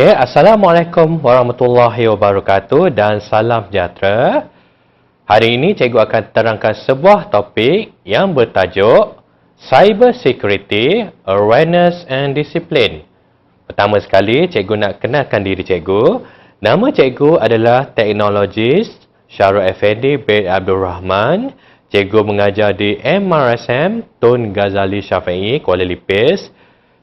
Okey, Assalamualaikum warahmatullahi wabarakatuh dan salam sejahtera. Hari ini cikgu akan terangkan sebuah topik yang bertajuk Cyber Security, Awareness and Discipline. Pertama sekali, cikgu nak kenalkan diri cikgu. Nama cikgu adalah Teknologis Syarul Effendi bin Abdul Rahman. Cikgu mengajar di MRSM Tun Ghazali Syafi'i, Kuala Lipis.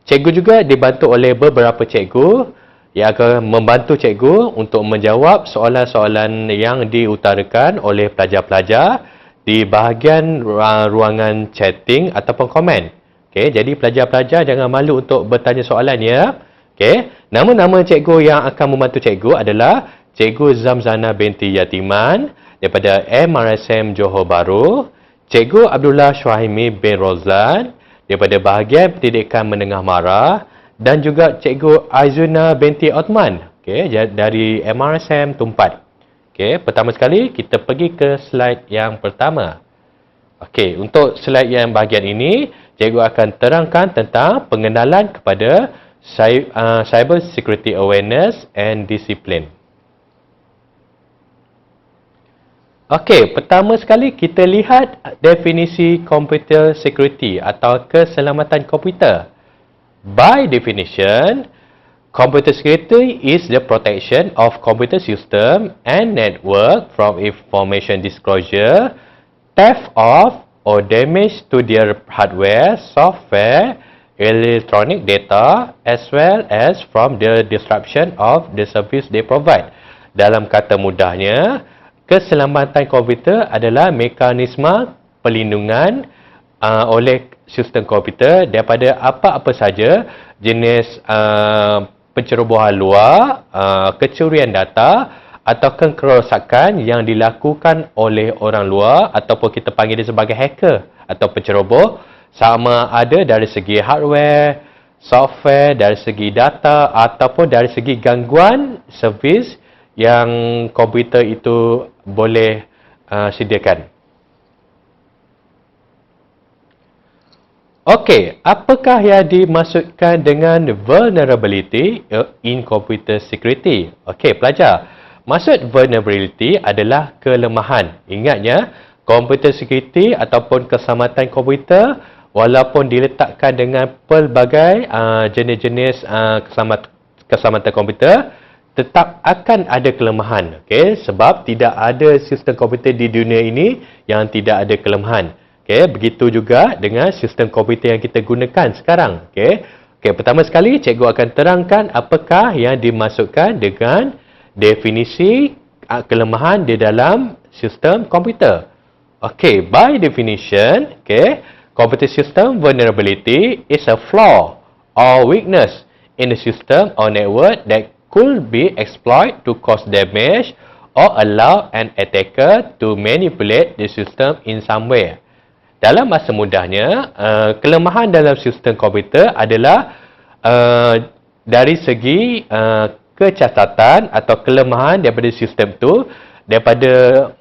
Cikgu juga dibantu oleh beberapa cikgu yang akan membantu cikgu untuk menjawab soalan-soalan yang diutarakan oleh pelajar-pelajar di bahagian ruangan chatting ataupun komen. Okey, jadi pelajar-pelajar jangan malu untuk bertanya soalan ya. Okey, nama-nama cikgu yang akan membantu cikgu adalah Cikgu Zamzana binti Yatiman daripada MRSM Johor Bahru, Cikgu Abdullah Syuhaimi bin Rozlan daripada bahagian pendidikan menengah Mara, dan juga Cikgu Aizuna binti Othman, dari MRSM Tumpat. Pertama sekali kita pergi ke slide yang pertama. Untuk slide yang bahagian ini, cikgu akan terangkan tentang pengenalan kepada Cyber Security Awareness and Discipline. Pertama sekali kita lihat definisi computer security atau keselamatan komputer. By definition, computer security is the protection of computer system and network from information disclosure, theft of, or damage to their hardware, software, electronic data, as well as from the disruption of the service they provide. Dalam kata mudahnya, keselamatan komputer adalah mekanisme pelindungan oleh sistem komputer daripada apa-apa saja jenis pencerobohan luar, kecurian data atau kerosakan yang dilakukan oleh orang luar ataupun kita panggil dia sebagai hacker atau penceroboh, sama ada dari segi hardware, software, dari segi data ataupun dari segi gangguan servis yang komputer itu boleh sediakan. Apakah yang dimaksudkan dengan vulnerability in computer security? Pelajar, maksud vulnerability adalah kelemahan. Ingatnya, computer security ataupun keselamatan komputer walaupun diletakkan dengan pelbagai jenis-jenis keselamatan komputer, tetap akan ada kelemahan. Sebab tidak ada sistem komputer di dunia ini yang tidak ada kelemahan. Begitu juga dengan sistem komputer yang kita gunakan sekarang. Pertama sekali cikgu akan terangkan apakah yang dimaksudkan dengan definisi kelemahan di dalam sistem komputer. By definition, computer system vulnerability is a flaw or weakness in the system or network that could be exploited to cause damage or allow an attacker to manipulate the system in some way. Dalam bahasa mudahnya, kelemahan dalam sistem komputer adalah dari segi kecacatan atau kelemahan daripada sistem itu, daripada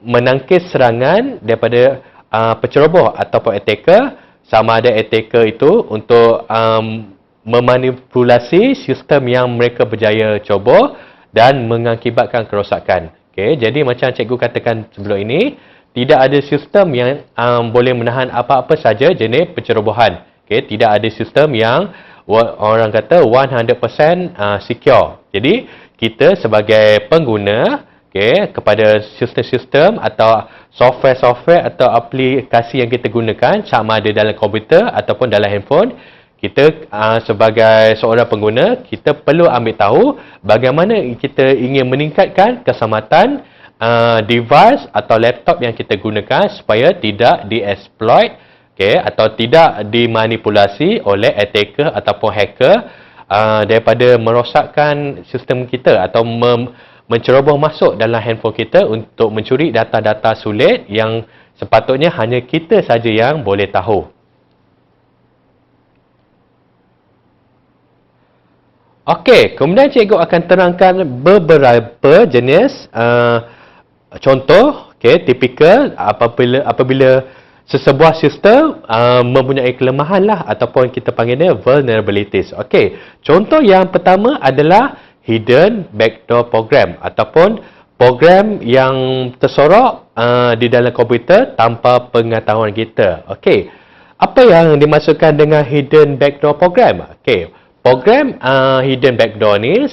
menangkis serangan daripada penceroboh ataupun attacker, sama ada attacker itu untuk memanipulasi sistem yang mereka berjaya cobor dan mengakibatkan kerosakan. Jadi macam cikgu katakan sebelum ini, tidak ada sistem yang boleh menahan apa-apa saja jenis pencerobohan. Tidak ada sistem yang orang kata 100% secure. Jadi kita sebagai pengguna kepada sistem-sistem atau software-software atau aplikasi yang kita gunakan, sama ada dalam komputer ataupun dalam handphone, kita sebagai seorang pengguna, kita perlu ambil tahu bagaimana kita ingin meningkatkan keselamatan device atau laptop yang kita gunakan supaya tidak di-exploit atau tidak dimanipulasi oleh attacker ataupun hacker daripada merosakkan sistem kita atau menceroboh masuk dalam handphone kita untuk mencuri data-data sulit yang sepatutnya hanya kita saja yang boleh tahu. Kemudian cikgu akan terangkan beberapa jenis contoh, tipikal apabila sesebuah sistem mempunyai kelemahan lah ataupun kita panggil dia vulnerabilities. Contoh yang pertama adalah hidden backdoor program ataupun program yang tersorok di dalam komputer tanpa pengetahuan kita. Okey. Apa yang dimaksudkan dengan hidden backdoor program? Okey. Program hidden backdoor ni,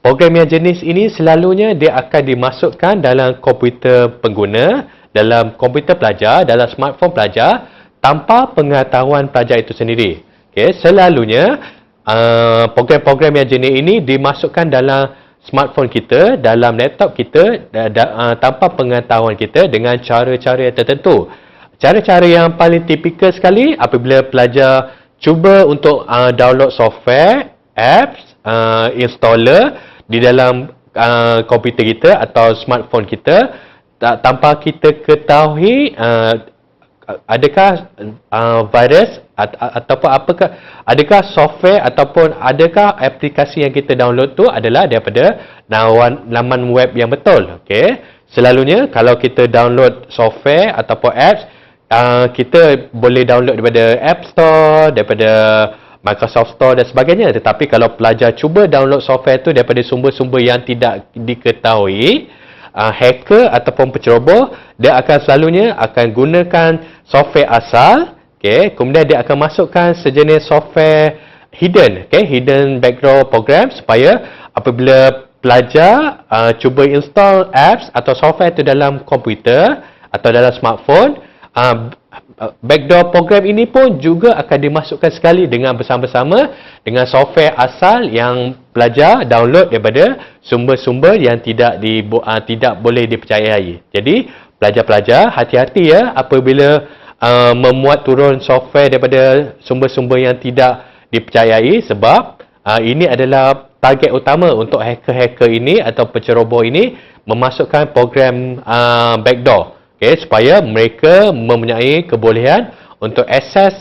program yang jenis ini selalunya dia akan dimasukkan dalam komputer pengguna, dalam komputer pelajar, dalam smartphone pelajar tanpa pengetahuan pelajar itu sendiri. Okay, selalunya program-program yang jenis ini dimasukkan dalam smartphone kita, dalam laptop kita tanpa pengetahuan kita dengan cara-cara tertentu. Cara-cara yang paling tipikal sekali apabila pelajar cuba untuk download software, apps, installer di dalam komputer kita atau smartphone kita tanpa kita ketahui adakah virus ataupun adakah software ataupun adakah aplikasi yang kita download tu adalah daripada laman web yang betul. Okey. Selalunya kalau kita download software ataupun apps, kita boleh download daripada App Store, daripada Microsoft Store dan sebagainya. Tetapi kalau pelajar cuba download software tu daripada sumber-sumber yang tidak diketahui, hacker ataupun penceroboh, dia akan selalunya akan gunakan software asal, okay, kemudian dia akan masukkan sejenis software hidden, okay, hidden backdoor program supaya apabila pelajar cuba install apps atau software itu dalam komputer atau dalam smartphone, backdoor program ini pun juga akan dimasukkan sekali dengan bersama-sama dengan software asal yang pelajar download daripada sumber-sumber yang tidak boleh dipercayai. Jadi pelajar-pelajar hati-hati ya apabila memuat turun software daripada sumber-sumber yang tidak dipercayai, sebab ini adalah target utama untuk hacker-hacker ini atau penceroboh ini memasukkan program backdoor. Okay, supaya mereka mempunyai kebolehan untuk akses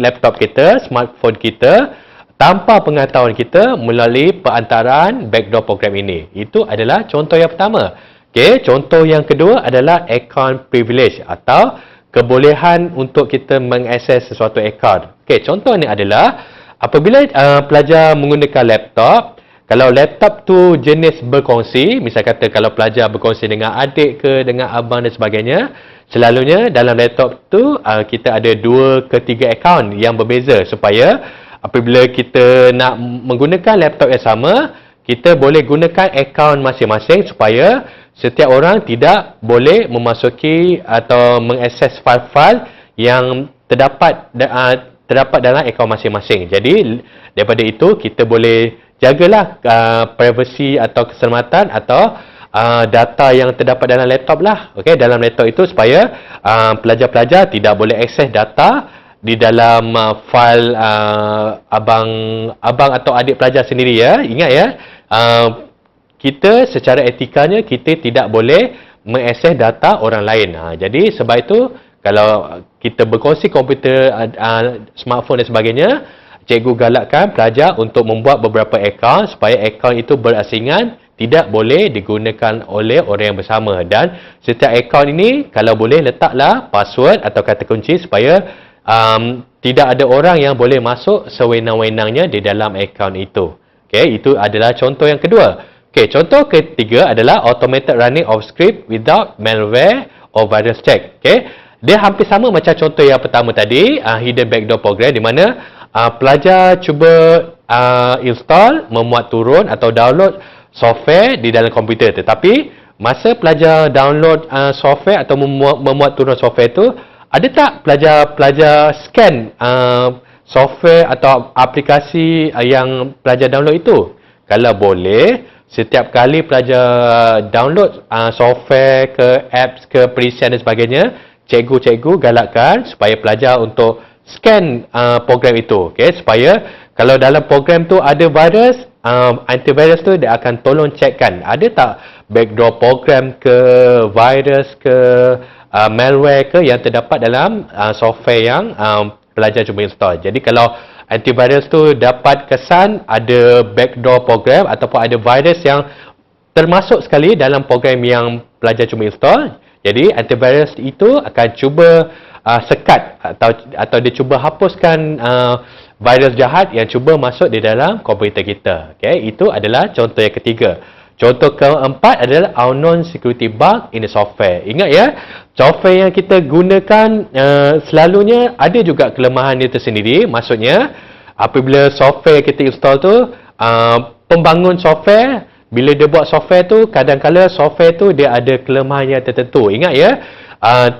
laptop kita, smartphone kita tanpa pengetahuan kita melalui perantaraan backdoor program ini. Itu adalah contoh yang pertama. Okay, contoh yang kedua adalah account privilege atau kebolehan untuk kita mengakses sesuatu account. Okay, contoh ini adalah apabila pelajar menggunakan laptop. Kalau laptop tu jenis berkongsi, misal kata kalau pelajar berkongsi dengan adik ke, dengan abang dan sebagainya, selalunya dalam laptop tu kita ada 2 ke 3 akaun yang berbeza supaya apabila kita nak menggunakan laptop yang sama, kita boleh gunakan akaun masing-masing supaya setiap orang tidak boleh memasuki atau mengakses file-file yang terdapat dalam akaun masing-masing. Jadi daripada itu kita boleh jagalah privacy atau keselamatan atau data yang terdapat dalam laptop lah. Okay, dalam laptop itu supaya pelajar-pelajar tidak boleh akses data di dalam file abang atau adik pelajar sendiri ya. Ingat ya, kita secara etikanya kita tidak boleh mengakses data orang lain. Jadi sebab itu kalau kita berkongsi komputer, smartphone dan sebagainya, cikgu galakkan pelajar untuk membuat beberapa akaun supaya akaun itu berasingan, tidak boleh digunakan oleh orang yang bersama. Dan setiap akaun ini kalau boleh letaklah password atau kata kunci supaya tidak ada orang yang boleh masuk sewenang-wenangnya di dalam akaun itu. Okay, itu adalah contoh yang kedua. Okay, contoh ketiga adalah automated running of script without malware or virus check. Okay, dia hampir sama macam contoh yang pertama tadi, hidden backdoor program, di mana pelajar cuba install, memuat turun atau download software di dalam komputer. Tetapi masa pelajar download software atau memuat turun software itu, ada tak pelajar scan software atau aplikasi yang pelajar download itu? Kalau boleh, setiap kali pelajar download software ke, apps ke, perisian dan sebagainya, cikgu galakkan supaya pelajar untuk scan program itu, okay? Supaya kalau dalam program tu ada virus, antivirus tu dia akan tolong checkkan ada tak backdoor program ke, virus ke, malware ke yang terdapat dalam software yang pelajar cuba install. Jadi kalau antivirus tu dapat kesan ada backdoor program ataupun ada virus yang termasuk sekali dalam program yang pelajar cuba install, jadi antivirus itu akan cuba sekat atau dia cuba hapuskan virus jahat yang cuba masuk di dalam komputer kita. Okay, itu adalah contoh yang ketiga. Contoh keempat adalah unknown security bug in the software. Ingat ya, software yang kita gunakan selalunya ada juga kelemahan dia tersendiri. Maksudnya, apabila software kita install tu, pembangun software, bila dia buat software tu, kadang-kadang software tu dia ada kelemahan yang tertentu. Ingat ya,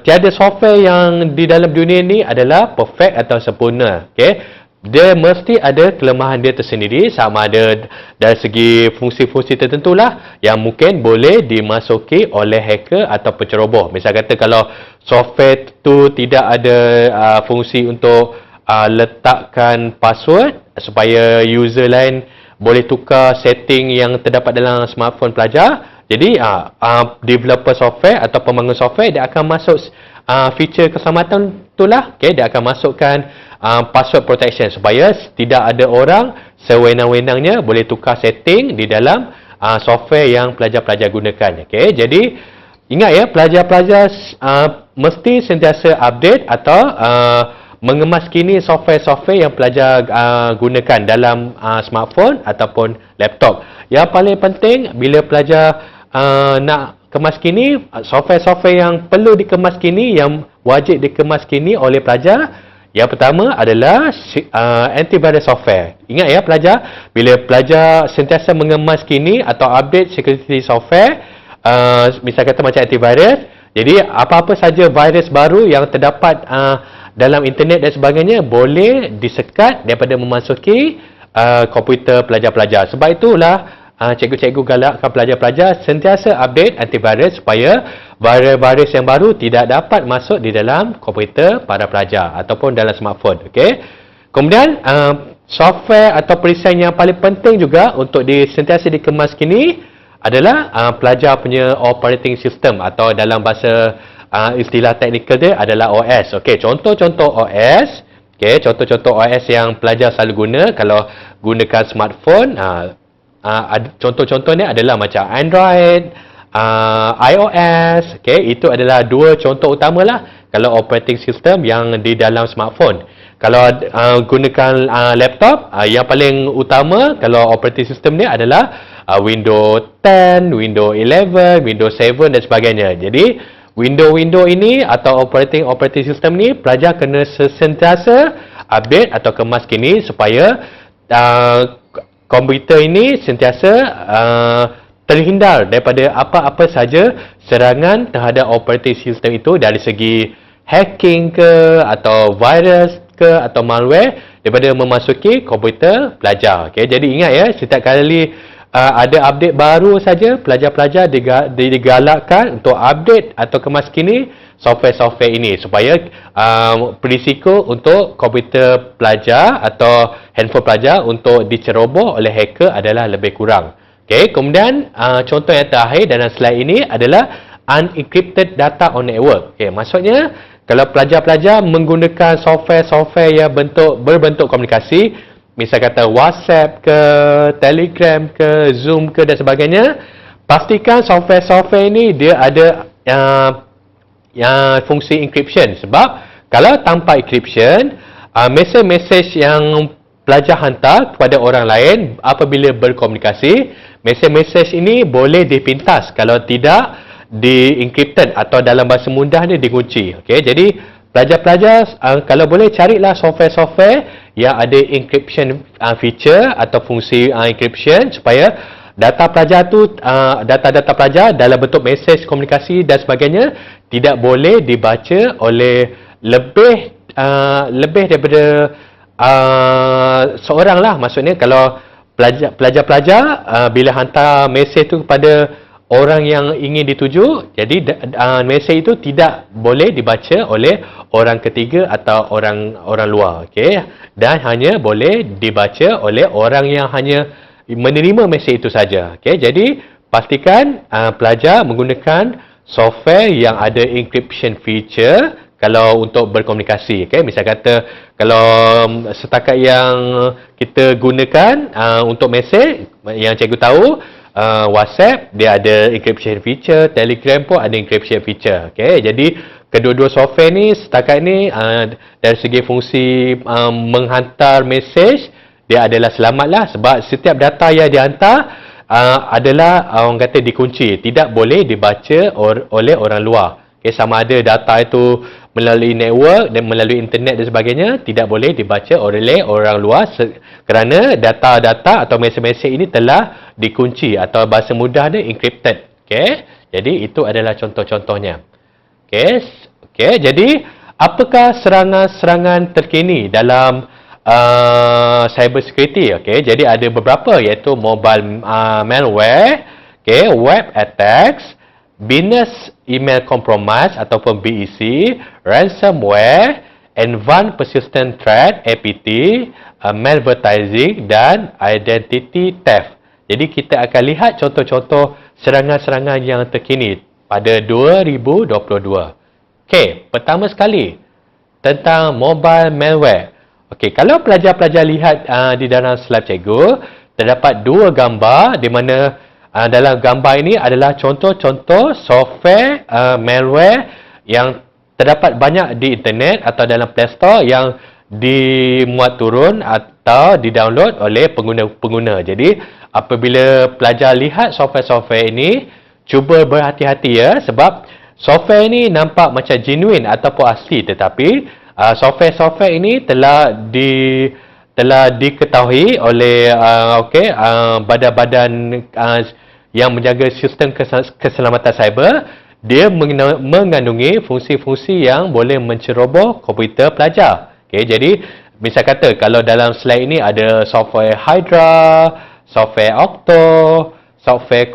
tiada software yang di dalam dunia ni adalah perfect atau sempurna. Okay? Dia mesti ada kelemahan dia tersendiri, sama ada dari segi fungsi-fungsi tertentu lah yang mungkin boleh dimasuki oleh hacker atau penceroboh. Misal kata kalau software tu tidak ada fungsi untuk letakkan password supaya user lain boleh tukar setting yang terdapat dalam smartphone pelajar. Jadi developer software atau pembangun software dia akan masuk feature keselamatan itulah. Okay, dia akan masukkan password protection supaya tidak ada orang sewenang-wenangnya boleh tukar setting di dalam software yang pelajar-pelajar gunakan. Okay, jadi ingat ya, pelajar-pelajar mesti sentiasa update atau mengemaskini software-software yang pelajar gunakan dalam smartphone ataupun laptop. Yang paling penting bila pelajar nak kemaskini, software-software yang perlu dikemaskini, yang wajib dikemaskini oleh pelajar, yang pertama adalah antivirus software. Ingat ya pelajar, bila pelajar sentiasa mengemaskini atau update security software, misal kata macam antivirus, jadi apa-apa saja virus baru yang terdapat dalam internet dan sebagainya boleh disekat daripada memasuki komputer pelajar-pelajar. Sebab itulah cikgu-cikgu galakkan pelajar-pelajar sentiasa update antivirus supaya virus-virus yang baru tidak dapat masuk di dalam komputer para pelajar ataupun dalam smartphone. Okay? Kemudian software atau perisai yang paling penting juga untuk sentiasa dikemas kini adalah pelajar punya operating system atau dalam bahasa istilah teknikal dia adalah OS. Okay, contoh-contoh OS. Okay, contoh-contoh OS yang pelajar selalu guna kalau gunakan smartphone. Contoh-contohnya adalah macam Android, iOS. Okay, itu adalah dua contoh utama lah kalau operating system yang di dalam smartphone. Kalau gunakan laptop, yang paling utama kalau operating system ni adalah Windows 10, Windows 11, Windows 7 dan sebagainya. Jadi Windows ini atau operating system ni pelajar kena sentiasa update atau kemas kini supaya komputer ini sentiasa terhindar daripada apa-apa saja serangan terhadap operating system itu dari segi hacking ke atau virus ke atau malware daripada memasuki komputer pelajar. Okay, jadi ingat ya, setiap kali ada update baru saja, pelajar-pelajar digalakkan untuk update atau kemaskini software-software ini supaya berisiko untuk komputer pelajar atau handphone pelajar untuk diceroboh oleh hacker adalah lebih kurang. Okay, kemudian contoh yang terakhir dalam slide ini adalah unencrypted data on network. Okay, maksudnya kalau pelajar-pelajar menggunakan software-software yang berbentuk komunikasi, misal kata WhatsApp ke, Telegram ke, Zoom ke dan sebagainya, pastikan software-software ini dia ada fungsi encryption. Sebab kalau tanpa encryption, mesej-mesej yang pelajar hantar kepada orang lain apabila berkomunikasi, mesej-mesej ini boleh dipintas kalau tidak di-encrypted atau dalam bahasa mudahnya dikunci. Okay, jadi pelajar-pelajar kalau boleh carilah software-software yang ada encryption feature atau fungsi encryption supaya data pelajar tu, data-data pelajar dalam bentuk mesej komunikasi dan sebagainya tidak boleh dibaca oleh lebih daripada seorang lah. Maksudnya kalau pelajar-pelajar bila hantar mesej tu kepada orang yang ingin dituju, jadi mesej itu tidak boleh dibaca oleh orang ketiga atau orang luar. Okay? Dan hanya boleh dibaca oleh orang yang hanya menerima mesej itu saja. Okay? Jadi pastikan pelajar menggunakan software yang ada encryption feature kalau untuk berkomunikasi. Okay? Misal kata kalau setakat yang kita gunakan untuk mesej yang cikgu tahu, WhatsApp dia ada encryption feature, Telegram pun ada encryption feature. Okay? Jadi kedua-dua software ni setakat ni dari segi fungsi menghantar mesej, dia adalah selamatlah, sebab setiap data yang dihantar adalah orang kata dikunci, tidak boleh dibaca oleh orang luar. Okay, sama ada data itu melalui network dan melalui internet dan sebagainya, tidak boleh dibaca oleh orang luar kerana data-data atau mesej-mesej ini telah dikunci atau bahasa mudah dia encrypted. Okay, jadi itu adalah contoh-contohnya. Okay, jadi apakah serangan-serangan terkini dalam cyber security? Okay, jadi ada beberapa, iaitu mobile malware, okay, web attacks, business email compromise ataupun BEC, ransomware, advanced persistent threat APT, malvertising dan identity theft. Jadi kita akan lihat contoh-contoh serangan-serangan yang terkini pada 2022. Okey, pertama sekali tentang mobile malware. Okey, kalau pelajar-pelajar lihat di dalam slide cikgu, terdapat dua gambar di mana dalam gambar ini adalah contoh-contoh software malware yang terdapat banyak di internet atau dalam Play Store yang dimuat turun atau di-download oleh pengguna-pengguna. Jadi, apabila pelajar lihat software-software ini, cuba berhati-hati ya, sebab software ini nampak macam genuine ataupun asli, tetapi software-software ini telah diketahui oleh badan-badan yang menjaga sistem keselamatan cyber. Dia mengandungi fungsi-fungsi yang boleh menceroboh komputer pelajar. Okay, jadi misal kata kalau dalam slide ini ada software Hydra, software Octo, software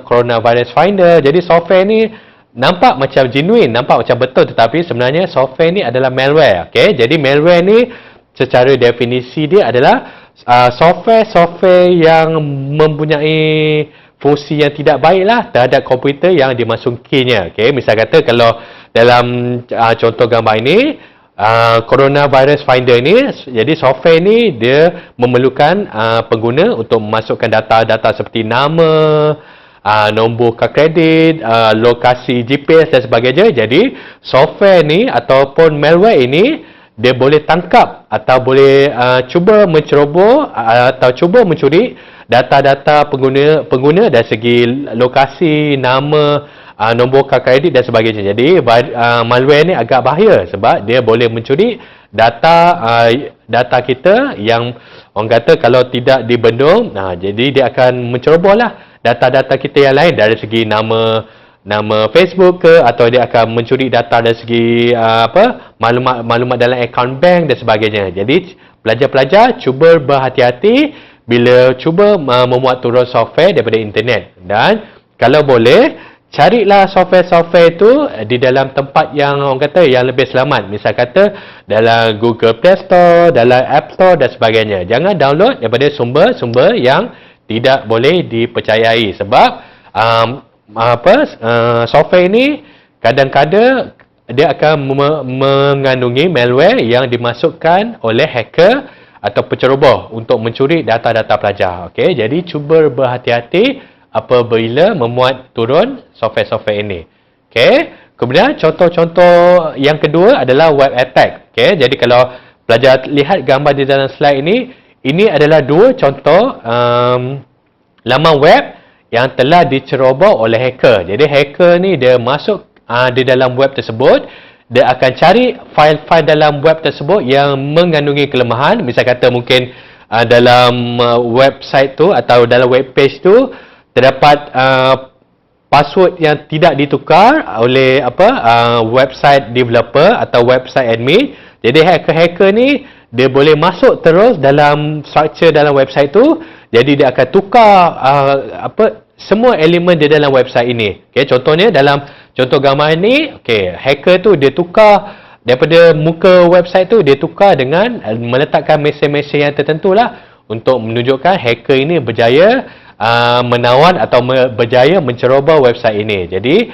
Coronavirus Finder. Jadi software ni nampak macam genuine, nampak macam betul, tetapi sebenarnya software ni adalah malware. Okay, jadi malware ni secara definisi dia adalah software-software yang mempunyai fungsi yang tidak baiklah terhadap komputer yang dimasukinya. Okay, misal kata kalau dalam contoh gambar ini, Coronavirus Finder ni, jadi software ni dia memerlukan pengguna untuk memasukkan data-data seperti nama, nombor kad kredit, lokasi GPS dan sebagainya. Jadi software ni ataupun malware ini dia boleh tangkap atau boleh cuba menceroboh atau cuba mencuri data-data pengguna dari segi lokasi, nama, nombor kad kredit dan sebagainya. Jadi malware ni agak bahaya sebab dia boleh mencuri data kita yang orang kata kalau tidak dibendung, jadi dia akan mencerobohlah data-data kita yang lain dari segi nama Facebook ke, atau dia akan mencuri data dari segi maklumat dalam akaun bank dan sebagainya. Jadi pelajar-pelajar cuba berhati-hati bila cuba memuat turun software daripada internet, dan kalau boleh carilah software-software itu di dalam tempat yang orang kata yang lebih selamat. Misal kata dalam Google Play Store, dalam App Store dan sebagainya. Jangan download daripada sumber-sumber yang tidak boleh dipercayai, sebab software ini kadang-kadang dia akan mengandungi malware yang dimasukkan oleh hacker atau penceroboh untuk mencuri data-data pelajar. Okey, jadi cuba berhati-hati apabila memuat turun software-software ini. Okey, kemudian contoh-contoh yang kedua adalah web attack. Okey, jadi kalau pelajar lihat gambar di dalam slide ini adalah dua contoh laman web yang telah diceroboh oleh hacker. Jadi hacker ni dia masuk di dalam web tersebut, dia akan cari fail-fail dalam web tersebut yang mengandungi kelemahan. Misal kata mungkin dalam website tu atau dalam web page tu terdapat password yang tidak ditukar oleh website developer atau website admin. Jadi hacker-hacker ni dia boleh masuk terus dalam structure dalam website tu. Jadi dia akan tukar semua elemen di dalam website ini. Okey, contohnya dalam contoh gambar ini, okey, hacker tu dia tukar daripada muka website tu, dia tukar dengan meletakkan mesej-mesej yang tertentu lah untuk menunjukkan hacker ini berjaya menawan atau berjaya menceroboh website ini. Jadi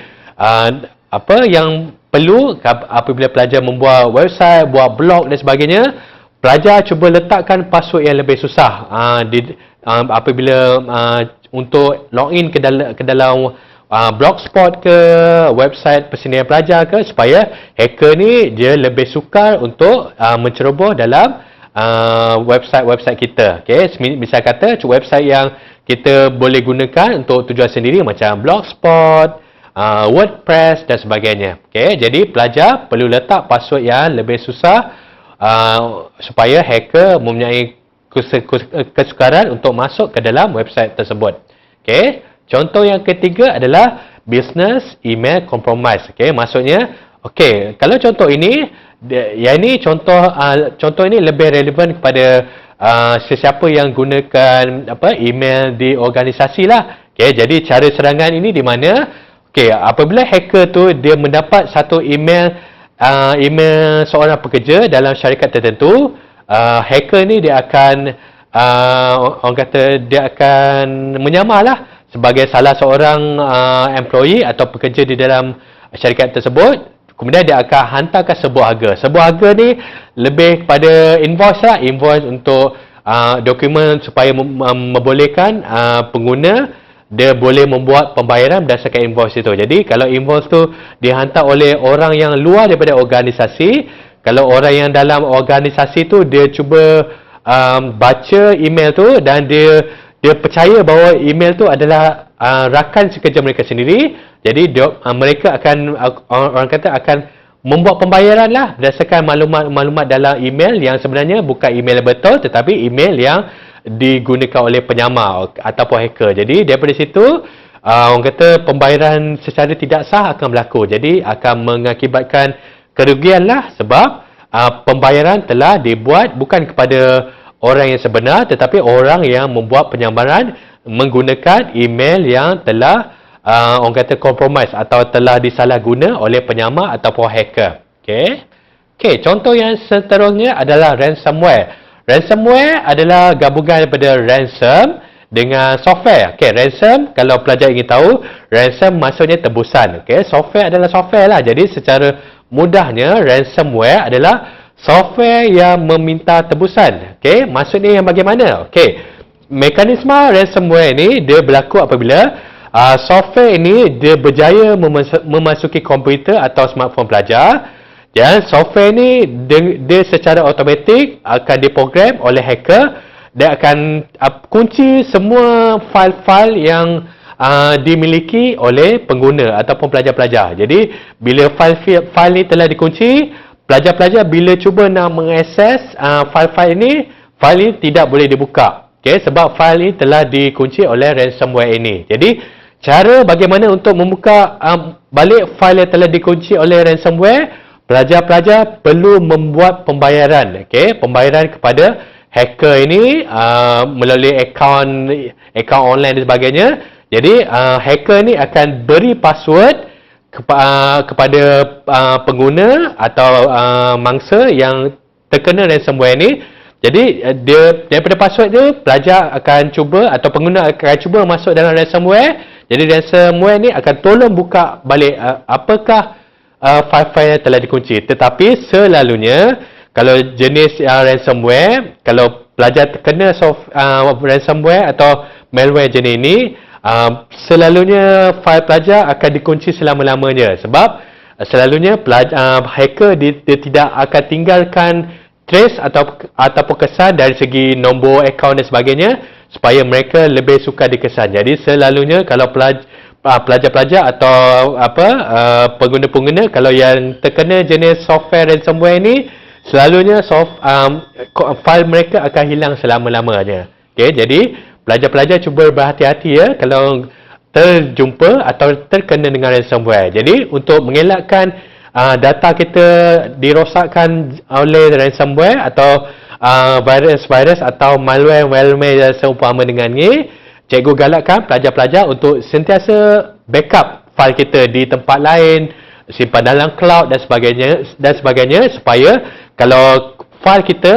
apa yang perlu apabila pelajar membuat website, buat blog dan sebagainya, pelajar cuba letakkan password yang lebih susah apabila untuk login ke dalam blogspot ke, website persendirian pelajar ke, supaya hacker ni dia lebih sukar untuk menceroboh dalam website-website kita. Okay? Misal kata website yang kita boleh gunakan untuk tujuan sendiri macam blogspot, WordPress dan sebagainya. Okay? Jadi pelajar perlu letak password yang lebih susah supaya hacker mempunyai kesukaran untuk masuk ke dalam website tersebut. Okay? Contoh yang ketiga adalah business email compromise. Okay? Maksudnya, okay, kalau contoh ini, yang ini contoh ini lebih relevan kepada sesiapa yang gunakan email di organisasi lah. Okay? Jadi cara serangan ini di mana, okay, apabila hacker tu dia mendapat satu email seorang pekerja dalam syarikat tertentu, hacker ni dia akan orang kata dia akan menyamarlah sebagai salah seorang employee atau pekerja di dalam syarikat tersebut. Kemudian dia akan hantarkan sebuah harga. Sebuah harga ni lebih kepada invoice lah, invoice untuk dokumen supaya membolehkan pengguna dia boleh membuat pembayaran berdasarkan invoice itu. Jadi kalau invoice tu dihantar oleh orang yang luar daripada organisasi, kalau orang yang dalam organisasi tu dia cuba baca email tu dan dia percaya bahawa email tu adalah rakan sekerja mereka sendiri, jadi mereka akan orang kata akan membuat pembayaran lah berdasarkan maklumat dalam email yang sebenarnya bukan email betul tetapi email yang digunakan oleh penyamar ataupun hacker. Jadi daripada situ orang kata pembayaran secara tidak sah akan berlaku. Jadi akan mengakibatkan kerugian lah sebab pembayaran telah dibuat bukan kepada orang yang sebenar tetapi orang yang membuat penyamaran menggunakan email yang telah orang kata compromise atau telah disalahguna oleh penyamar ataupun hacker. Okey, contoh yang seterusnya adalah ransomware. Ransomware adalah gabungan daripada ransom dengan software. Okey, ransom, kalau pelajar ingin tahu, ransom maksudnya tebusan. Okey, software adalah software lah. Jadi secara mudahnya ransomware adalah software yang meminta tebusan. Okey, maksudnya yang bagaimana? Okey, mekanisme ransomware ni dia berlaku apabila software ini dia berjaya memasuki komputer atau smartphone pelajar. Dan software ni dia secara automatik akan diprogram oleh hacker. Dia akan kunci semua fail-fail yang dimiliki oleh pengguna ataupun pelajar-pelajar. Jadi bila fail ni telah dikunci, pelajar-pelajar bila cuba nak mengakses fail-fail ini tidak boleh dibuka. Okay, sebab fail ini telah dikunci oleh ransomware ini. Jadi cara bagaimana untuk membuka balik fail yang telah dikunci oleh ransomware, pelajar-pelajar perlu membuat pembayaran, pembayaran kepada hacker ini melalui akaun online dan sebagainya. Jadi hacker ini akan beri password kepada pengguna atau mangsa yang terkena ransomware ini. Jadi dia daripada password tu pelajar akan cuba atau pengguna akan cuba masuk dalam ransomware. Jadi ransomware ni akan tolong buka balik apakah file-file yang telah dikunci. Tetapi selalunya kalau jenis ransomware, kalau pelajar terkena ransomware atau malware jenis ini, selalunya file pelajar akan dikunci selama-lamanya. Sebab selalunya hacker dia tidak akan tinggalkan trace ataupun kesan dari segi nombor akaun dan sebagainya supaya mereka lebih sukar dikesan. Jadi selalunya kalau pelajar-pelajar atau pengguna-pengguna kalau yang terkena jenis software ransomware ini, selalunya file mereka akan hilang selama-lamanya. Jadi pelajar-pelajar cuba berhati-hati ya kalau terjumpa atau terkena dengan ransomware. Jadi untuk mengelakkan data kita dirosakkan oleh ransomware atau virus-virus atau malware yang seumpama dengan ini, cikgu galakkan pelajar-pelajar untuk sentiasa backup file kita di tempat lain, simpan dalam cloud dan sebagainya supaya kalau file kita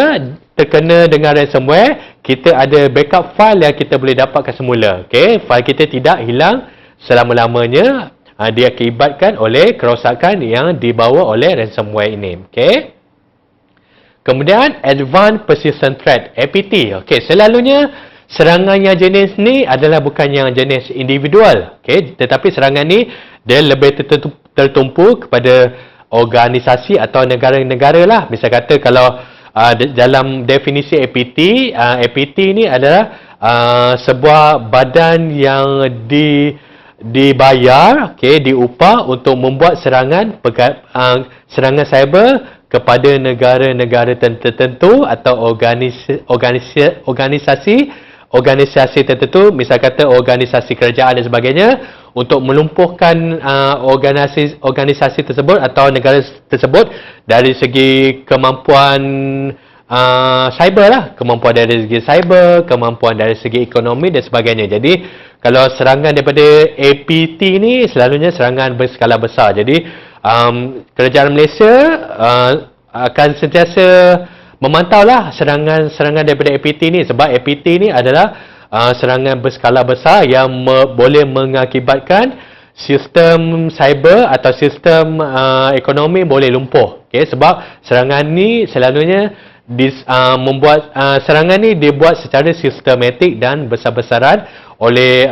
terkena dengan ransomware, kita ada backup file yang kita boleh dapatkan semula. File kita tidak hilang selama-lamanya diakibatkan oleh kerosakan yang dibawa oleh ransomware ini. Kemudian Advanced Persistent Threat, APT. Selalunya serangan yang jenis ni adalah bukan yang jenis individual, okey, tetapi serangan ni dia lebih tertumpu kepada organisasi atau negara-negara lah. Misal kata kalau dalam definisi APT, APT ni adalah sebuah badan yang dibayar, okey, diupah untuk membuat serangan cyber kepada negara-negara tertentu atau organisasi tertentu, misal kata organisasi kerajaan dan sebagainya, untuk melumpuhkan organisasi tersebut atau negara tersebut dari segi kemampuan cyber lah, kemampuan dari segi cyber, kemampuan dari segi ekonomi dan sebagainya. Jadi kalau serangan daripada APT ni selalunya serangan berskala besar. Jadi kerajaan Malaysia akan sentiasa memantaulah serangan daripada APT ni, sebab APT ni adalah serangan berskala besar yang boleh mengakibatkan sistem cyber atau sistem ekonomi boleh lumpuh. Okay? Sebab serangan ni selalunya serangan ni dibuat secara sistematik dan besar-besaran oleh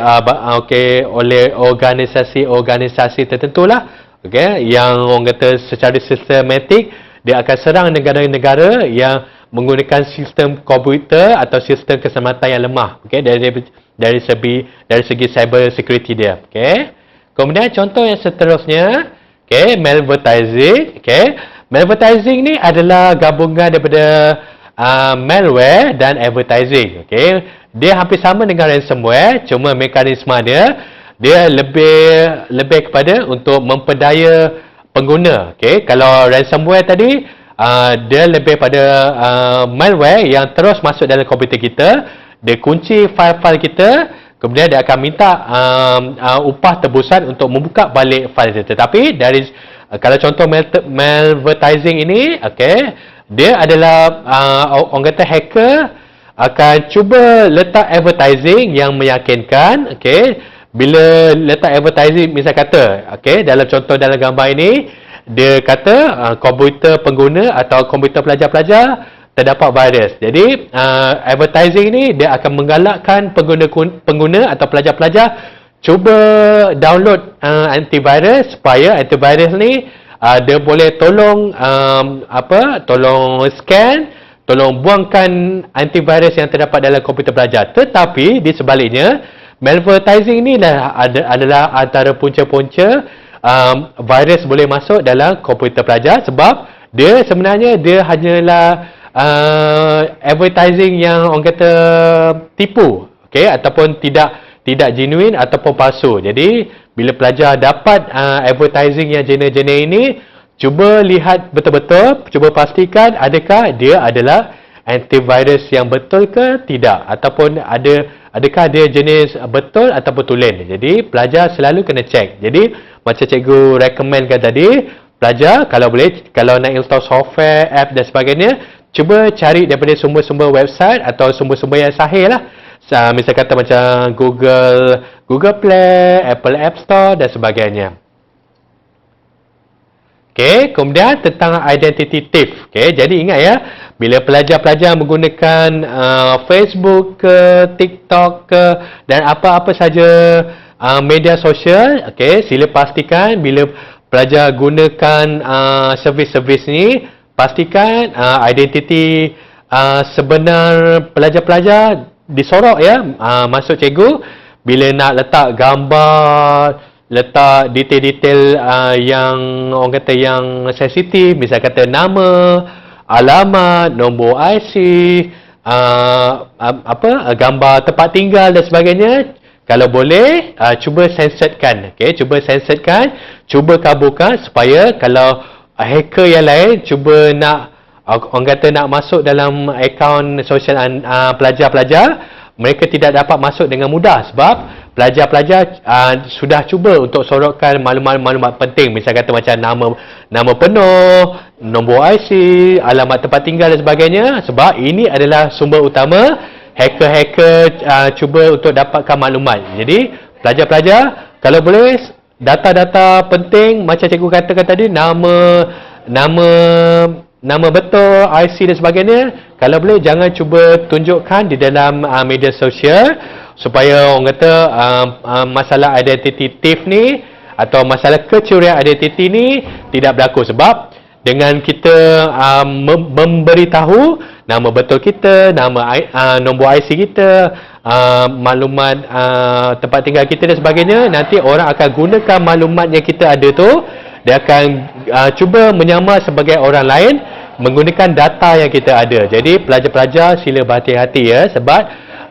oleh organisasi-organisasi tertentulah. Okay, yang orang kata secara sistematik dia akan serang negara-negara yang menggunakan sistem komputer atau sistem keselamatan yang lemah. Okay, dari segi cyber security dia. Okay. Kemudian contoh yang seterusnya, okay, malvertising. Okay, malvertising ni adalah gabungan daripada malware dan advertising. Okay, dia hampir sama dengan ransomware, cuma mekanisme dia lebih kepada untuk memperdaya pengguna. Okay? Kalau ransomware tadi, dia lebih pada malware yang terus masuk dalam komputer kita, dia kunci file-file kita, kemudian dia akan minta upah tebusan untuk membuka balik file itu. Tetapi kalau contoh malvertising ini, okay, dia adalah orang kata hacker akan cuba letak advertising yang meyakinkan. Okay? Bila letak advertising, misal kata, okay, dalam contoh dalam gambar ini, dia kata komputer pengguna atau komputer pelajar-pelajar terdapat virus. Jadi advertising ni dia akan menggalakkan pengguna atau pelajar-pelajar cuba download antivirus, supaya antivirus ni dia boleh tolong tolong scan, tolong buangkan antivirus yang terdapat dalam komputer pelajar. Tetapi di sebaliknya, malvertising ni adalah antara punca-punca virus boleh masuk dalam komputer pelajar, sebab dia sebenarnya dia hanyalah advertising yang orang kata tipu, okay, ataupun tidak genuine ataupun palsu. Jadi bila pelajar dapat advertising yang jenis-jenis ini, cuba lihat betul-betul, cuba pastikan adakah dia adalah antivirus yang betul ke tidak, ataupun adakah dia jenis betul ataupun tulen. Jadi pelajar selalu kena cek. Jadi macam cikgu recommendkan tadi, pelajar kalau boleh, kalau nak install software, app dan sebagainya, cuba cari daripada sumber-sumber website atau sumber-sumber yang sahih lah. Misal kata macam Google Play, Apple App Store dan sebagainya. Okay, kemudian tentang identity thief. Okay, jadi ingat ya, bila pelajar-pelajar menggunakan Facebook ke, TikTok ke, dan apa-apa saja media sosial, okay, sila pastikan bila pelajar gunakan servis-servis ni, pastikan identiti sebenar pelajar-pelajar disorok ya. Maksud cikgu, bila nak letak gambar, letak detail-detail yang orang kata yang sensitif, misal kata nama, alamat, nombor IC, gambar tempat tinggal dan sebagainya, kalau boleh cuba censoredkan. Okay, cuba censoredkan, cuba kaburkan, supaya kalau hacker yang lain cuba nak orang kata nak masuk dalam akaun sosial pelajar-pelajar, mereka tidak dapat masuk dengan mudah, sebab pelajar-pelajar sudah cuba untuk sorokkan maklumat-maklumat penting, misal kata macam nama penuh, nombor IC, alamat tempat tinggal dan sebagainya, sebab ini adalah sumber utama hacker-hacker cuba untuk dapatkan maklumat. Jadi pelajar-pelajar kalau boleh, data-data penting macam cikgu katakan tadi, nama nama betul, IC dan sebagainya, kalau boleh jangan cuba tunjukkan di dalam media sosial supaya orang kata masalah identiti thief ni atau masalah kecurian identiti ni tidak berlaku. Sebab dengan kita memberitahu nama betul kita, nombor IC kita, maklumat tempat tinggal kita dan sebagainya, nanti orang akan gunakan maklumat yang kita ada tu. Dia akan cuba menyamar sebagai orang lain menggunakan data yang kita ada. Jadi pelajar-pelajar sila berhati-hati ya, sebab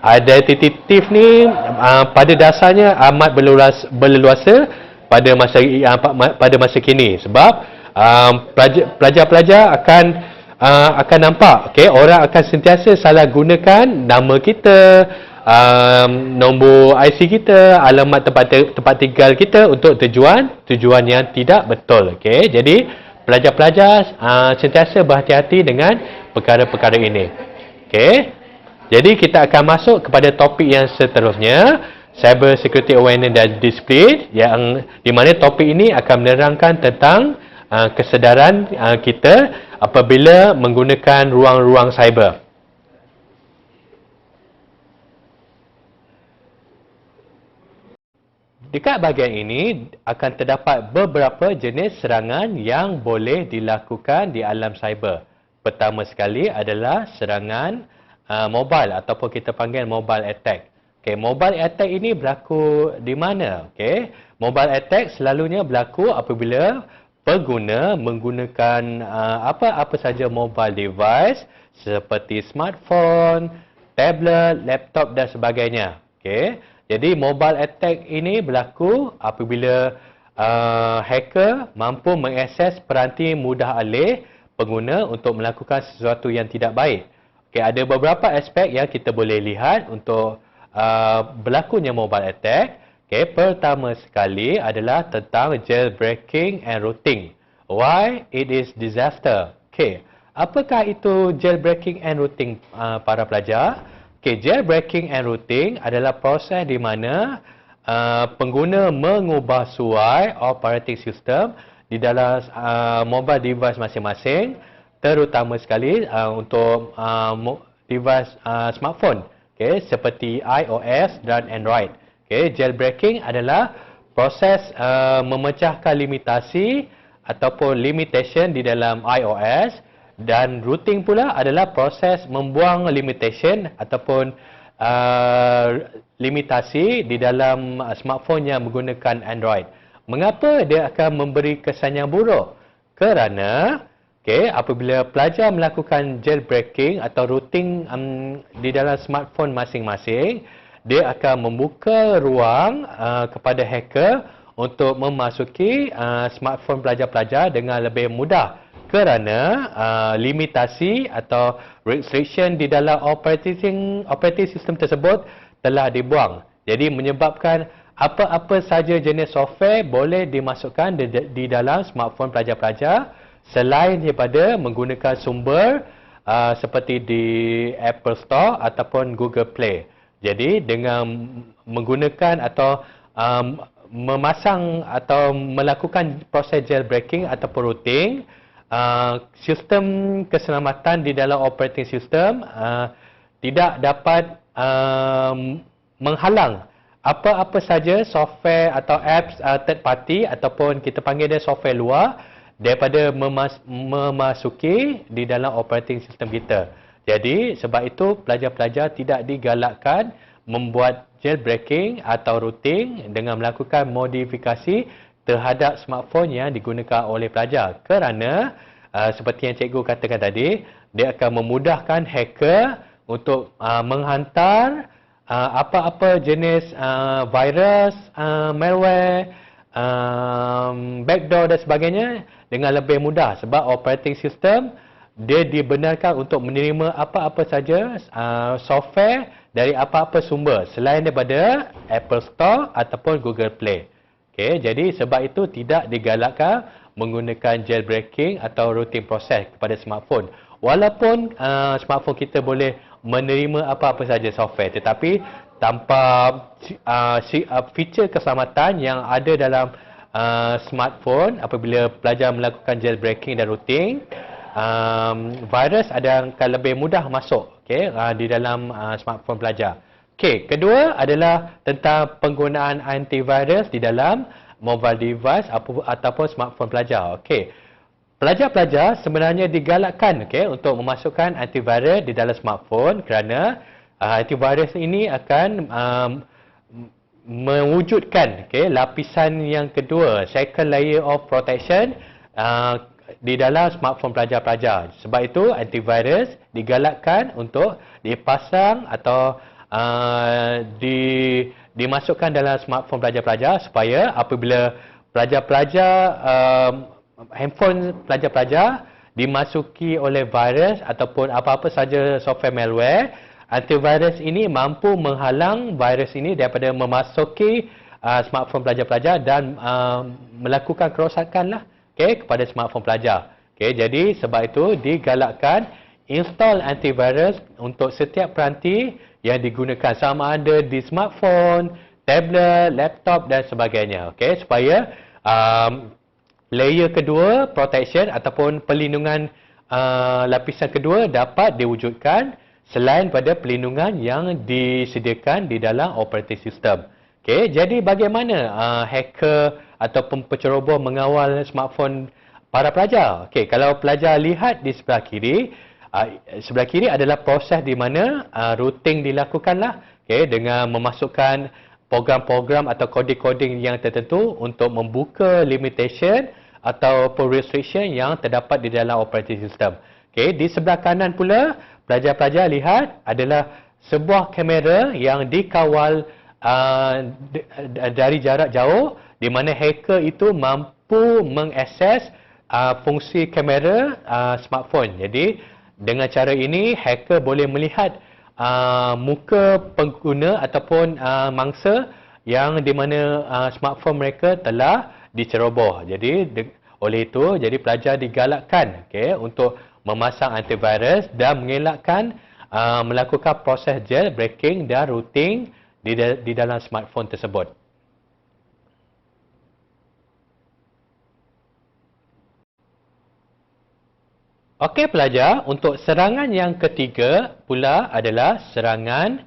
identity thief ni pada dasarnya amat berleluasa pada masa kini. Sebab pelajar-pelajar akan nampak, okey, orang akan sentiasa salah gunakan nama kita, nombor IC kita, alamat tempat tinggal kita untuk tujuan yang tidak betul. Okey, jadi pelajar-pelajar sentiasa berhati-hati dengan perkara-perkara ini. Okey, jadi kita akan masuk kepada topik yang seterusnya, Cyber Security Awareness dan Discipline, yang di mana topik ini akan menerangkan tentang kesedaran kita apabila menggunakan ruang-ruang cyber. Dekat bahagian ini akan terdapat beberapa jenis serangan yang boleh dilakukan di alam cyber. Pertama sekali adalah serangan mobile ataupun kita panggil mobile attack. Okay, mobile attack ini berlaku di mana? Okay, mobile attack selalunya berlaku apabila pengguna menggunakan apa-apa saja mobile device seperti smartphone, tablet, laptop dan sebagainya. Okay. Jadi mobile attack ini berlaku apabila hacker mampu mengakses peranti mudah alih pengguna untuk melakukan sesuatu yang tidak baik. Okay, ada beberapa aspek yang kita boleh lihat untuk berlakunya mobile attack. Okay, pertama sekali adalah tentang jailbreaking and routing. Why it is disaster? Okay, apakah itu jailbreaking and routing para pelajar? Okay, jailbreaking and routing adalah proses di mana pengguna mengubah suai operating system di dalam mobile device masing-masing, terutama sekali untuk device smartphone, okay, seperti iOS dan Android. Okay, jailbreaking adalah proses memecahkan limitasi ataupun limitation di dalam iOS, dan routing pula adalah proses membuang limitation ataupun limitasi di dalam smartphone yang menggunakan Android. Mengapa dia akan memberi kesan yang buruk? Kerana apabila pelajar melakukan jailbreaking atau routing di dalam smartphone masing-masing, dia akan membuka ruang kepada hacker untuk memasuki smartphone pelajar-pelajar dengan lebih mudah. Kerana limitasi atau restriction di dalam operating system tersebut telah dibuang. Jadi menyebabkan apa-apa saja jenis software boleh dimasukkan di dalam smartphone pelajar-pelajar selain daripada menggunakan sumber seperti di Apple Store ataupun Google Play. Jadi dengan menggunakan atau memasang atau melakukan proses jailbreaking ataupun routing, sistem keselamatan di dalam operating system tidak dapat menghalang apa-apa saja software atau apps third party ataupun kita panggil dia software luar daripada memasuki di dalam operating system kita. Jadi sebab itu pelajar-pelajar tidak digalakkan membuat jailbreaking atau routing dengan melakukan modifikasi terhadap smartphone yang digunakan oleh pelajar, kerana seperti yang cikgu katakan tadi, dia akan memudahkan hacker untuk menghantar apa-apa jenis virus, malware, backdoor dan sebagainya dengan lebih mudah, sebab operating system dia dibenarkan untuk menerima apa-apa saja software dari apa-apa sumber selain daripada Apple Store ataupun Google Play. Okay, jadi sebab itu tidak digalakkan menggunakan jailbreaking atau routing proses kepada smartphone. Walaupun smartphone kita boleh menerima apa-apa saja software, tetapi tanpa feature keselamatan yang ada dalam smartphone apabila pelajar melakukan jailbreaking dan routing, virus akan lebih mudah masuk di dalam smartphone pelajar. Kedua adalah tentang penggunaan antivirus di dalam mobile device ataupun smartphone pelajar. Pelajar-pelajar sebenarnya digalakkan untuk memasukkan antivirus di dalam smartphone kerana antivirus ini akan mewujudkan lapisan yang kedua, second layer of protection di dalam smartphone pelajar-pelajar. Sebab itu antivirus digalakkan untuk dipasang atau dimasukkan dalam smartphone pelajar-pelajar supaya apabila pelajar-pelajar handphone pelajar-pelajar dimasuki oleh virus ataupun apa-apa saja software malware, antivirus ini mampu menghalang virus ini daripada memasuki smartphone pelajar-pelajar dan melakukan kerosakan kepada smartphone pelajar. Jadi sebab itu digalakkan install antivirus untuk setiap peranti yang digunakan, sama ada di smartphone, tablet, laptop dan sebagainya. Supaya layer kedua, protection ataupun perlindungan lapisan kedua dapat diwujudkan selain pada perlindungan yang disediakan di dalam operating system. Jadi bagaimana hacker ataupun penceroboh mengawal smartphone para pelajar? Kalau pelajar lihat di sebelah kiri adalah proses di mana routing dilakukanlah dengan memasukkan program-program atau coding-coding yang tertentu untuk membuka limitation atau restriction yang terdapat di dalam operating system. Di sebelah kanan pula, pelajar-pelajar lihat adalah sebuah kamera yang dikawal dari jarak jauh, di mana hacker itu mampu mengakses fungsi kamera smartphone. Jadi dengan cara ini hacker boleh melihat muka pengguna ataupun mangsa yang di mana smartphone mereka telah diceroboh. Jadi oleh itu jadi pelajar digalakkan untuk memasang antivirus dan mengelakkan melakukan proses jailbreaking dan routing di dalam smartphone tersebut. Pelajar, untuk serangan yang ketiga pula adalah serangan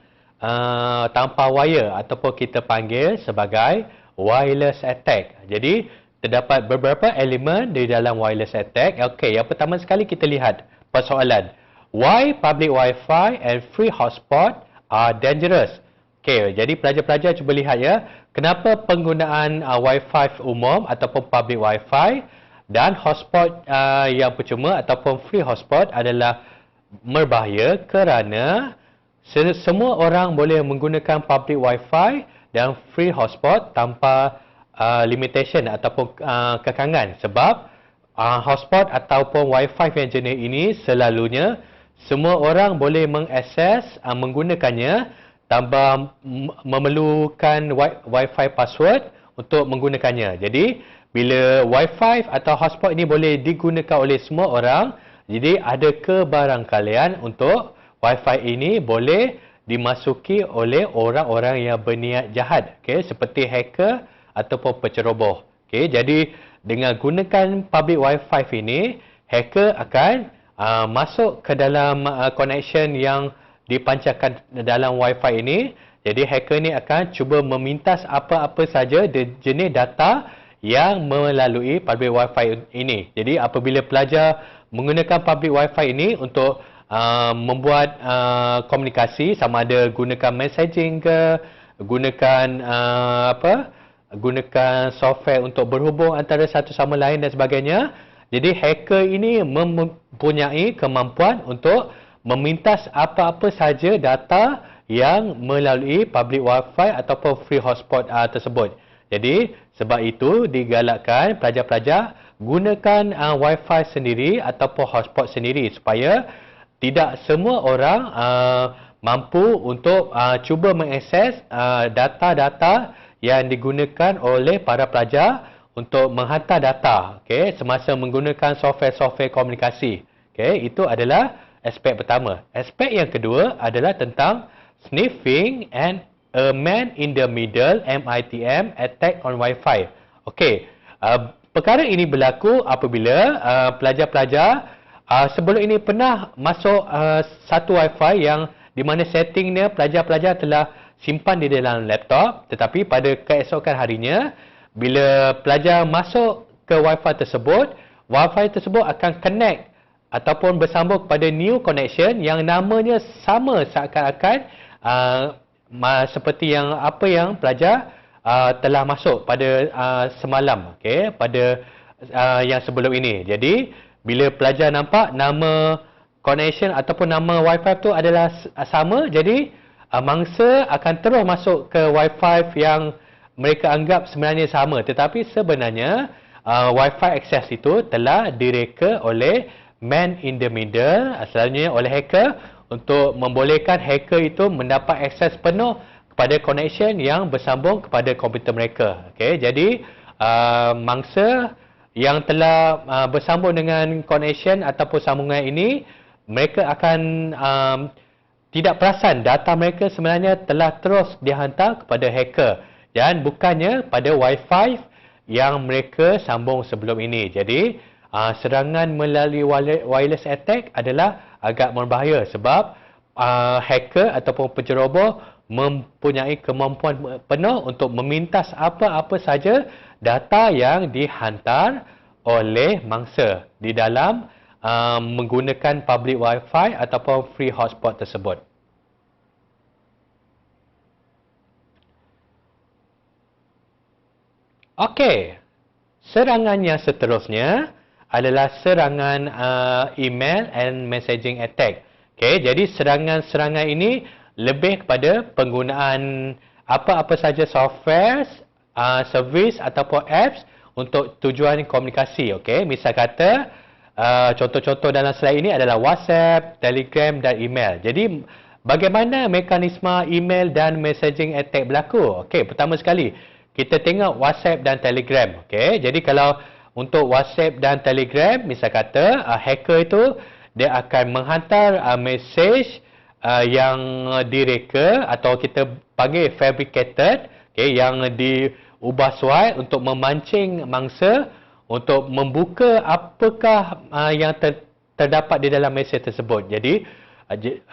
tanpa wire ataupun kita panggil sebagai wireless attack. Jadi terdapat beberapa elemen di dalam wireless attack. Yang pertama sekali kita lihat persoalan, why public Wi-Fi and free hotspot are dangerous? Jadi pelajar-pelajar cuba lihat kenapa penggunaan Wi-Fi umum ataupun public Wi-Fi dan hotspot yang percuma ataupun free hotspot adalah berbahaya kerana semua orang boleh menggunakan public Wi-Fi dan free hotspot tanpa limitation ataupun kekangan, sebab hotspot ataupun Wi-Fi yang jenis ini selalunya semua orang boleh mengakses menggunakannya tanpa memerlukan Wi-Fi password untuk menggunakannya. Jadi bila Wi-Fi atau hotspot ini boleh digunakan oleh semua orang, jadi ada kebarangkalian untuk Wi-Fi ini boleh dimasuki oleh orang-orang yang berniat jahat, seperti hacker ataupun penceroboh. Jadi dengan gunakan public Wi-Fi ini, hacker akan masuk ke dalam connection yang dipancarkan dalam Wi-Fi ini. Jadi hacker ni akan cuba memintas apa-apa saja jenis data yang melalui public Wi-Fi ini. Jadi apabila pelajar menggunakan public Wi-Fi ini untuk membuat komunikasi, sama ada gunakan messaging ke, gunakan software untuk berhubung antara satu sama lain dan sebagainya. Jadi hacker ini mempunyai kemampuan untuk memintas apa-apa saja data yang melalui public Wi-Fi ataupun free hotspot tersebut. Jadi sebab itu digalakkan pelajar-pelajar gunakan Wi-Fi sendiri ataupun hotspot sendiri supaya tidak semua orang mampu untuk cuba mengakses data-data yang digunakan oleh para pelajar untuk menghantar data semasa menggunakan software-software komunikasi. Itu adalah aspek pertama. Aspek yang kedua adalah tentang sniffing and a man in the middle MITM attack on Wi-Fi. Perkara ini berlaku apabila pelajar-pelajar Sebelum ini pernah masuk satu Wi-Fi yang di mana settingnya pelajar-pelajar telah simpan di dalam laptop, tetapi pada keesokan harinya bila pelajar masuk ke Wi-Fi tersebut, Wi-Fi tersebut akan connect ataupun bersambung kepada new connection yang namanya sama seakan-akan seperti yang apa yang pelajar telah masuk pada semalam, okey, pada yang sebelum ini. Jadi bila pelajar nampak nama connection ataupun nama Wi-Fi tu adalah sama, jadi mangsa akan terus masuk ke Wi-Fi yang mereka anggap sebenarnya sama, tetapi sebenarnya Wi-Fi access itu telah direka oleh man in the middle, asalnya oleh hacker, untuk membolehkan hacker itu mendapat akses penuh kepada connection yang bersambung kepada komputer mereka. Okey, jadi mangsa yang telah bersambung dengan connection ataupun sambungan ini, mereka akan tidak perasan data mereka sebenarnya telah terus dihantar kepada hacker dan bukannya pada Wi-Fi yang mereka sambung sebelum ini. Jadi serangan melalui wireless attack adalah agak berbahaya sebab hacker ataupun penceroboh mempunyai kemampuan penuh untuk memintas apa-apa saja data yang dihantar oleh mangsa di dalam menggunakan public Wi-Fi ataupun free hotspot tersebut. Okey, serangan yang seterusnya adalah serangan email and messaging attack. Okey, jadi serangan-serangan ini lebih kepada penggunaan apa-apa saja software, servis ataupun apps untuk tujuan komunikasi. Okey, misal kata contoh-contoh dalam slide ini adalah WhatsApp, Telegram dan email. Jadi bagaimana mekanisme email dan messaging attack berlaku? Okey, pertama sekali kita tengok WhatsApp dan Telegram. Okey, jadi kalau untuk WhatsApp dan Telegram, misal kata hacker itu dia akan menghantar message yang direka atau kita panggil fabricated, okay, yang diubah suai untuk memancing mangsa untuk membuka apakah yang terdapat di dalam mesej tersebut. Jadi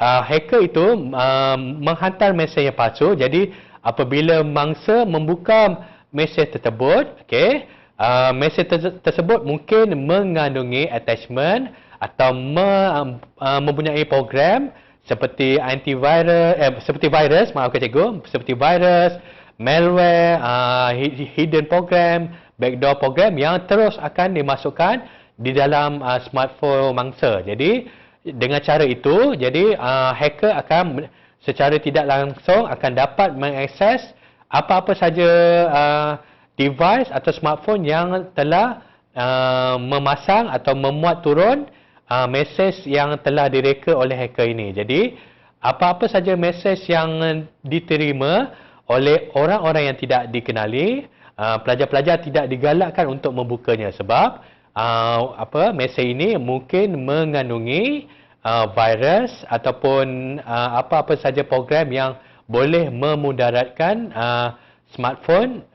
hacker itu menghantar mesej yang palsu. Jadi apabila mangsa membuka mesej tersebut, okay, mesej tersebut mungkin mengandungi attachment atau mempunyai program seperti antivirus, seperti virus, maafkan cikgu, seperti virus, malware, hidden program, backdoor program yang terus akan dimasukkan di dalam smartphone mangsa. Jadi dengan cara itu, jadi hacker akan secara tidak langsung akan dapat mengakses apa-apa saja device atau smartphone yang telah memasang atau memuat turun mesej yang telah direka oleh hacker ini. Jadi apa-apa saja mesej yang diterima oleh orang-orang yang tidak dikenali, pelajar-pelajar tidak digalakkan untuk membukanya sebab mesej ini mungkin mengandungi virus ataupun apa-apa saja program yang boleh memudaratkan smartphone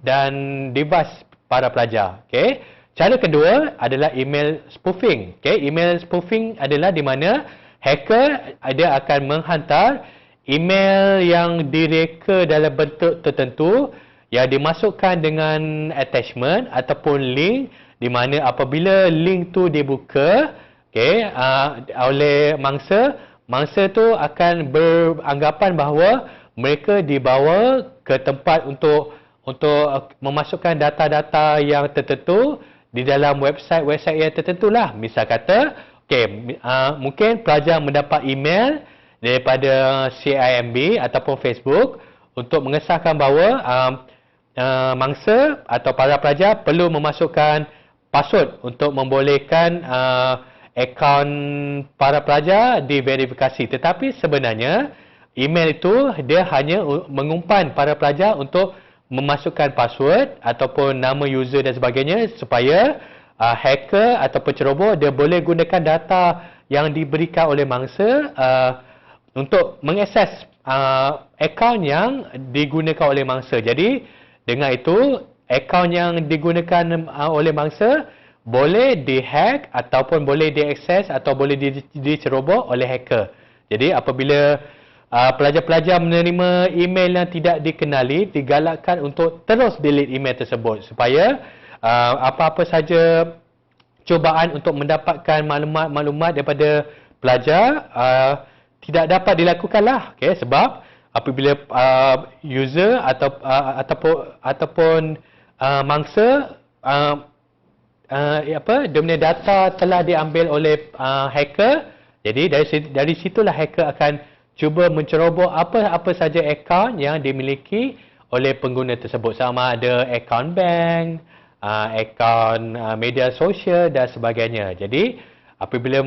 dan device para pelajar. Okey. Cara kedua adalah email spoofing. Okay, email spoofing adalah di mana hacker dia akan menghantar email yang direka dalam bentuk tertentu yang dimasukkan dengan attachment ataupun link di mana apabila link tu dibuka, okay, oleh mangsa, mangsa tu akan beranggapan bahawa mereka dibawa ke tempat untuk memasukkan data-data yang tertentu di dalam website-website yang tertentulah. Misal kata, okay, mungkin pelajar mendapat email daripada CIMB ataupun Facebook untuk mengesahkan bahawa mangsa atau para pelajar perlu memasukkan password untuk membolehkan akaun para pelajar diverifikasi. Tetapi sebenarnya email itu dia hanya mengumpan para pelajar untuk memasukkan password ataupun nama user dan sebagainya supaya hacker atau penceroboh dia boleh gunakan data yang diberikan oleh mangsa untuk mengakses akaun yang digunakan oleh mangsa. Jadi dengan itu akaun yang digunakan oleh mangsa boleh dihack ataupun boleh diakses atau boleh diceroboh oleh hacker. Jadi apabila pelajar-pelajar menerima email yang tidak dikenali, digalakkan untuk terus delete email tersebut supaya apa-apa saja cubaan untuk mendapatkan maklumat-maklumat daripada pelajar tidak dapat dilakukanlah, okey, sebab apabila user ataupun mangsa dia punya data telah diambil oleh hacker, jadi dari situlah hacker akan cuba menceroboh apa saja akaun yang dimiliki oleh pengguna tersebut, sama ada akaun bank, akaun media sosial dan sebagainya. Jadi apabila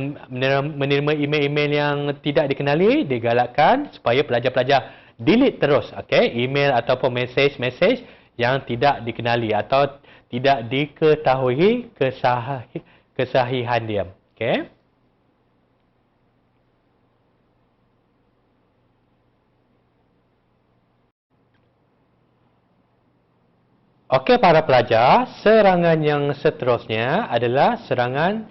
menerima email-email yang tidak dikenali, digalakkan supaya pelajar-pelajar delete terus, okey, email ataupun mesej-mesej yang tidak dikenali atau tidak diketahui kesahihan dia. Okey. Okey para pelajar, serangan yang seterusnya adalah serangan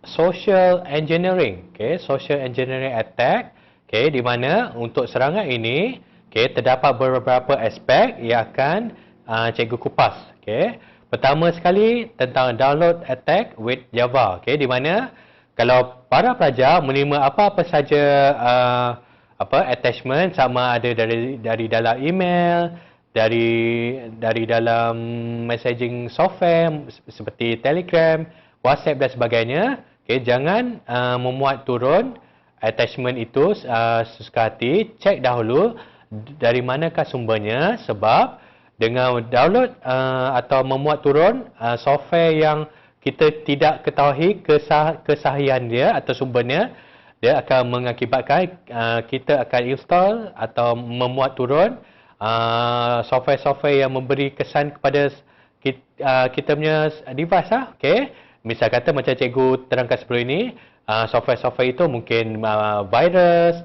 social engineering. Okey, social engineering attack. Okey, di mana untuk serangan ini, okey, terdapat beberapa aspek yang akan cikgu kupas. Okey. Pertama sekali tentang download attack with Java. Okey, di mana kalau para pelajar menerima apa-apa saja attachment, sama ada dari dalam email, dari dalam messaging software seperti Telegram, WhatsApp dan sebagainya, okey, jangan memuat turun attachment itu sesuka hati. Cek dahulu dari manakah sumbernya, sebab dengan download atau memuat turun software yang kita tidak ketahui kesahihan dia atau sumbernya, dia akan mengakibatkan kita akan install atau memuat turun software-software yang memberi kesan kepada kita punya device lah. Okay. Misal kata macam cikgu terangkan sebelum ini, software-software itu mungkin virus,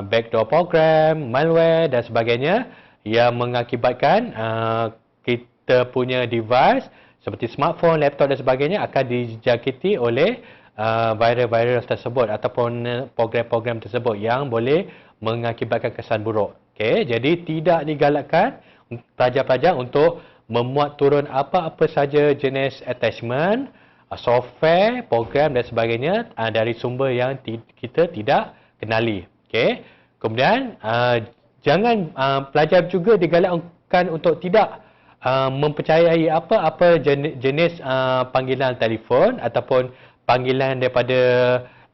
backdoor program, malware dan sebagainya yang mengakibatkan kita punya device seperti smartphone, laptop dan sebagainya akan dijangkiti oleh virus-virus tersebut ataupun program-program tersebut yang boleh mengakibatkan kesan buruk. Okay, jadi tidak digalakkan pelajar-pelajar untuk memuat turun apa-apa saja jenis attachment, software, program dan sebagainya dari sumber yang kita tidak kenali. Okay. Kemudian jangan pelajar juga digalakkan untuk tidak mempercayai apa-apa jenis panggilan telefon ataupun panggilan daripada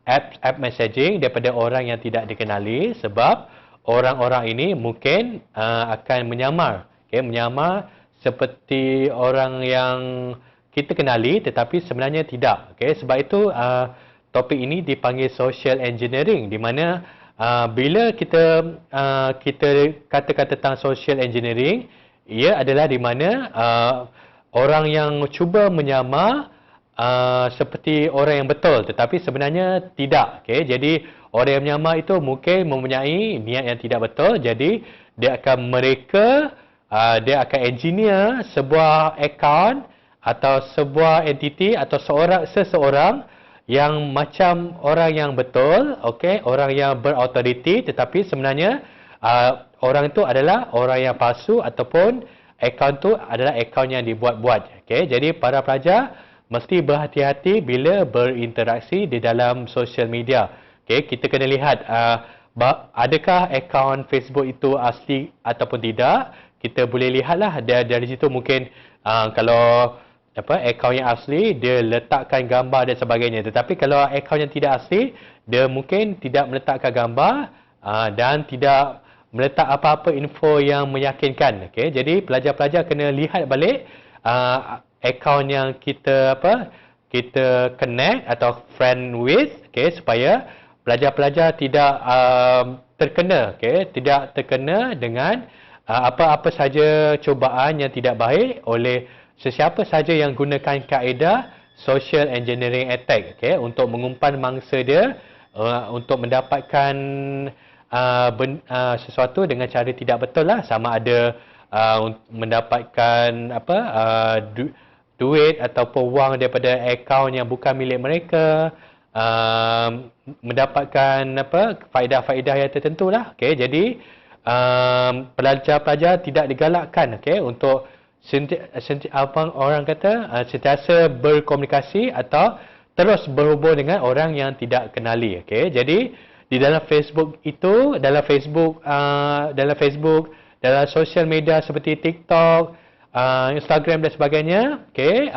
app messaging daripada orang yang tidak dikenali, sebab orang-orang ini mungkin akan menyamar, menyamar seperti orang yang kita kenali tetapi sebenarnya tidak. Sebab itu topik ini dipanggil social engineering, di mana bila kita kata-kata tentang social engineering, ia adalah di mana orang yang cuba menyamar seperti orang yang betul tetapi sebenarnya tidak. Jadi orang yang menyamar itu mungkin mempunyai niat yang tidak betul, jadi dia akan dia akan engineer sebuah akaun atau sebuah entiti atau seseorang yang macam orang yang betul, orang yang berautoriti, tetapi sebenarnya orang itu adalah orang yang palsu ataupun akaun itu adalah akaun yang dibuat-buat. Jadi para pelajar mesti berhati-hati bila berinteraksi di dalam social media. Kita kena lihat adakah akaun Facebook itu asli ataupun tidak. Kita boleh lihatlah dari situ, mungkin kalau akaun yang asli dia letakkan gambar dan sebagainya, tetapi kalau akaun yang tidak asli dia mungkin tidak meletakkan gambar dan tidak meletak apa-apa info yang meyakinkan. Jadi pelajar-pelajar kena lihat balik akaun yang kita connect atau friend with, supaya pelajar-pelajar tidak terkena dengan apa-apa saja cubaan yang tidak baik oleh sesiapa saja yang gunakan kaedah social engineering attack, untuk mengumpan mangsa dia untuk mendapatkan sesuatu dengan cara tidak betul lah, sama ada mendapatkan duit ataupun wang daripada akaun yang bukan milik mereka, mendapatkan faedah-faedah yang tertentu lah. Okay, jadi pelajar-pelajar tidak digalakkan untuk sentiasa berkomunikasi atau terus berhubung dengan orang yang tidak kenali. Okay, jadi di dalam Facebook itu, dalam sosial media seperti TikTok, Instagram dan sebagainya,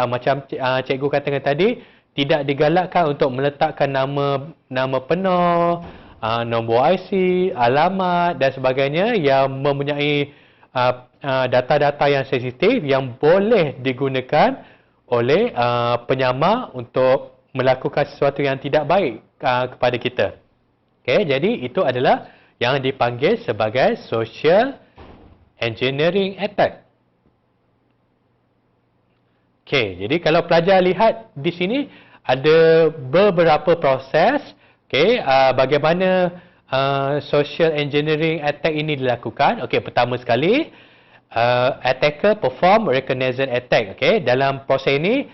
macam cikgu katakan tadi, tidak digalakkan untuk meletakkan nama penuh, nombor IC, alamat dan sebagainya yang mempunyai data-data yang sensitif yang boleh digunakan oleh penyamar untuk melakukan sesuatu yang tidak baik kepada kita. Jadi itu adalah yang dipanggil sebagai social engineering attack. Jadi kalau pelajar lihat di sini ada beberapa proses bagaimana social engineering attack ini dilakukan. Pertama sekali, attacker perform recognition attack. Dalam proses ini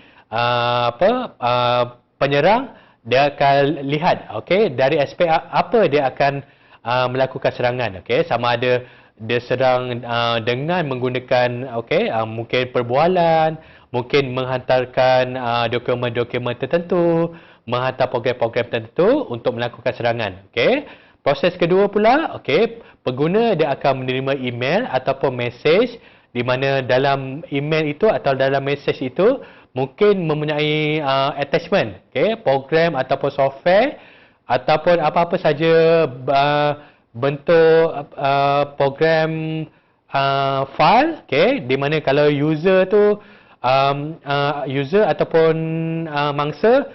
penyerang dia akan lihat dari aspek apa dia akan melakukan serangan. Sama ada dia serang dengan menggunakan mungkin perbualan, mungkin menghantarkan dokumen-dokumen tertentu, menghantar program-program tertentu untuk melakukan serangan. Proses kedua pula, pengguna dia akan menerima email ataupun mesej di mana dalam email itu atau dalam mesej itu mungkin mempunyai attachment, program ataupun software ataupun apa-apa saja bentuk program file, di mana kalau user tu user ataupun mangsa,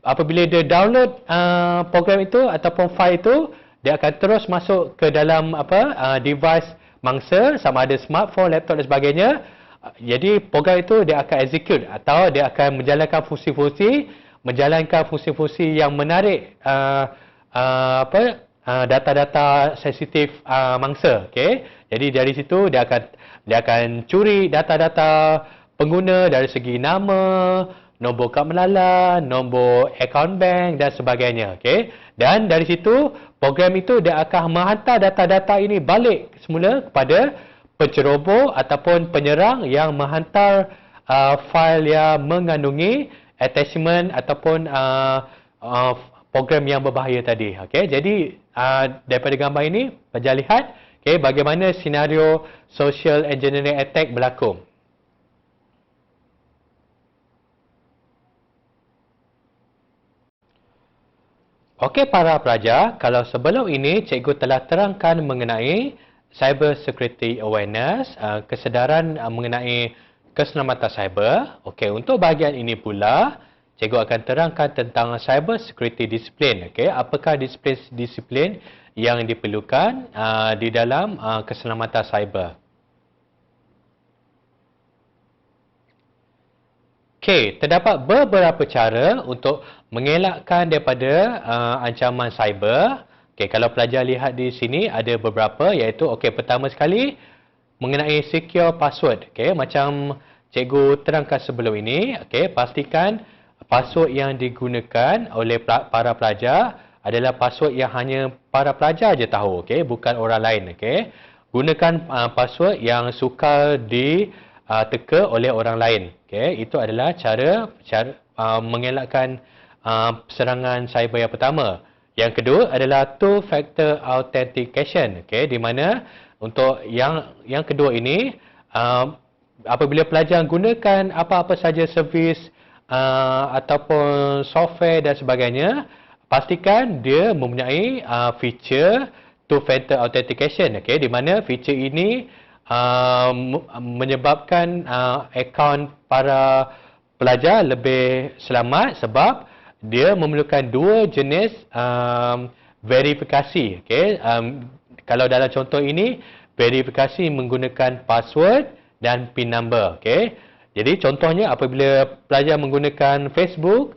apabila dia download program itu ataupun file itu, dia akan terus masuk ke dalam device mangsa, sama ada smartphone, laptop dan sebagainya. Jadi program itu dia akan execute atau dia akan menjalankan fungsi-fungsi yang menarik data-data sensitif mangsa. Jadi dari situ dia akan curi data-data pengguna dari segi nama, nombor kad mendalam, nombor akaun bank dan sebagainya. Dan dari situ program itu dia akan menghantar data-data ini balik semula kepada penceroboh ataupun penyerang yang menghantar fail yang mengandungi attachment ataupun program yang berbahaya tadi. Jadi daripada gambar ini pelajar lihat bagaimana senario social engineering attack berlaku. Para pelajar, kalau sebelum ini cikgu telah terangkan mengenai cyber security awareness, kesedaran mengenai keselamatan cyber. Untuk bahagian ini pula, cikgu akan terangkan tentang cyber security discipline. Apakah disiplin yang diperlukan di dalam keselamatan cyber? Terdapat beberapa cara untuk mengelakkan daripada ancaman cyber. Kalau pelajar lihat di sini ada beberapa, iaitu pertama sekali mengenai secure password. Macam cikgu terangkan sebelum ini, pastikan password yang digunakan oleh para pelajar adalah password yang hanya para pelajar je tahu, bukan orang lain. Gunakan password yang sukar diteka oleh orang lain. Itu adalah cara mengelakkan serangan cyber yang pertama. Yang kedua adalah two-factor authentication. Di mana untuk yang kedua ini, apabila pelajar gunakan apa-apa saja servis ataupun software dan sebagainya, pastikan dia mempunyai feature two-factor authentication. Di mana feature ini menyebabkan akaun para pelajar lebih selamat sebab dia memerlukan dua jenis verifikasi. Kalau dalam contoh ini, verifikasi menggunakan password dan PIN number. Jadi contohnya apabila pelajar menggunakan Facebook,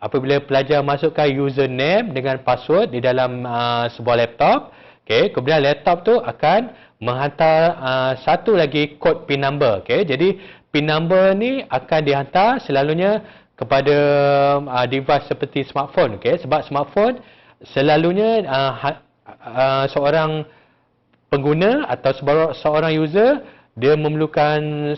apabila pelajar masukkan username dengan password di dalam sebuah laptop, kemudian laptop tu akan menghantar satu lagi kod PIN number. Jadi PIN number ni akan dihantar selalunya kepada device seperti smartphone, okey, sebab smartphone selalunya seorang pengguna atau seorang user dia memerlukan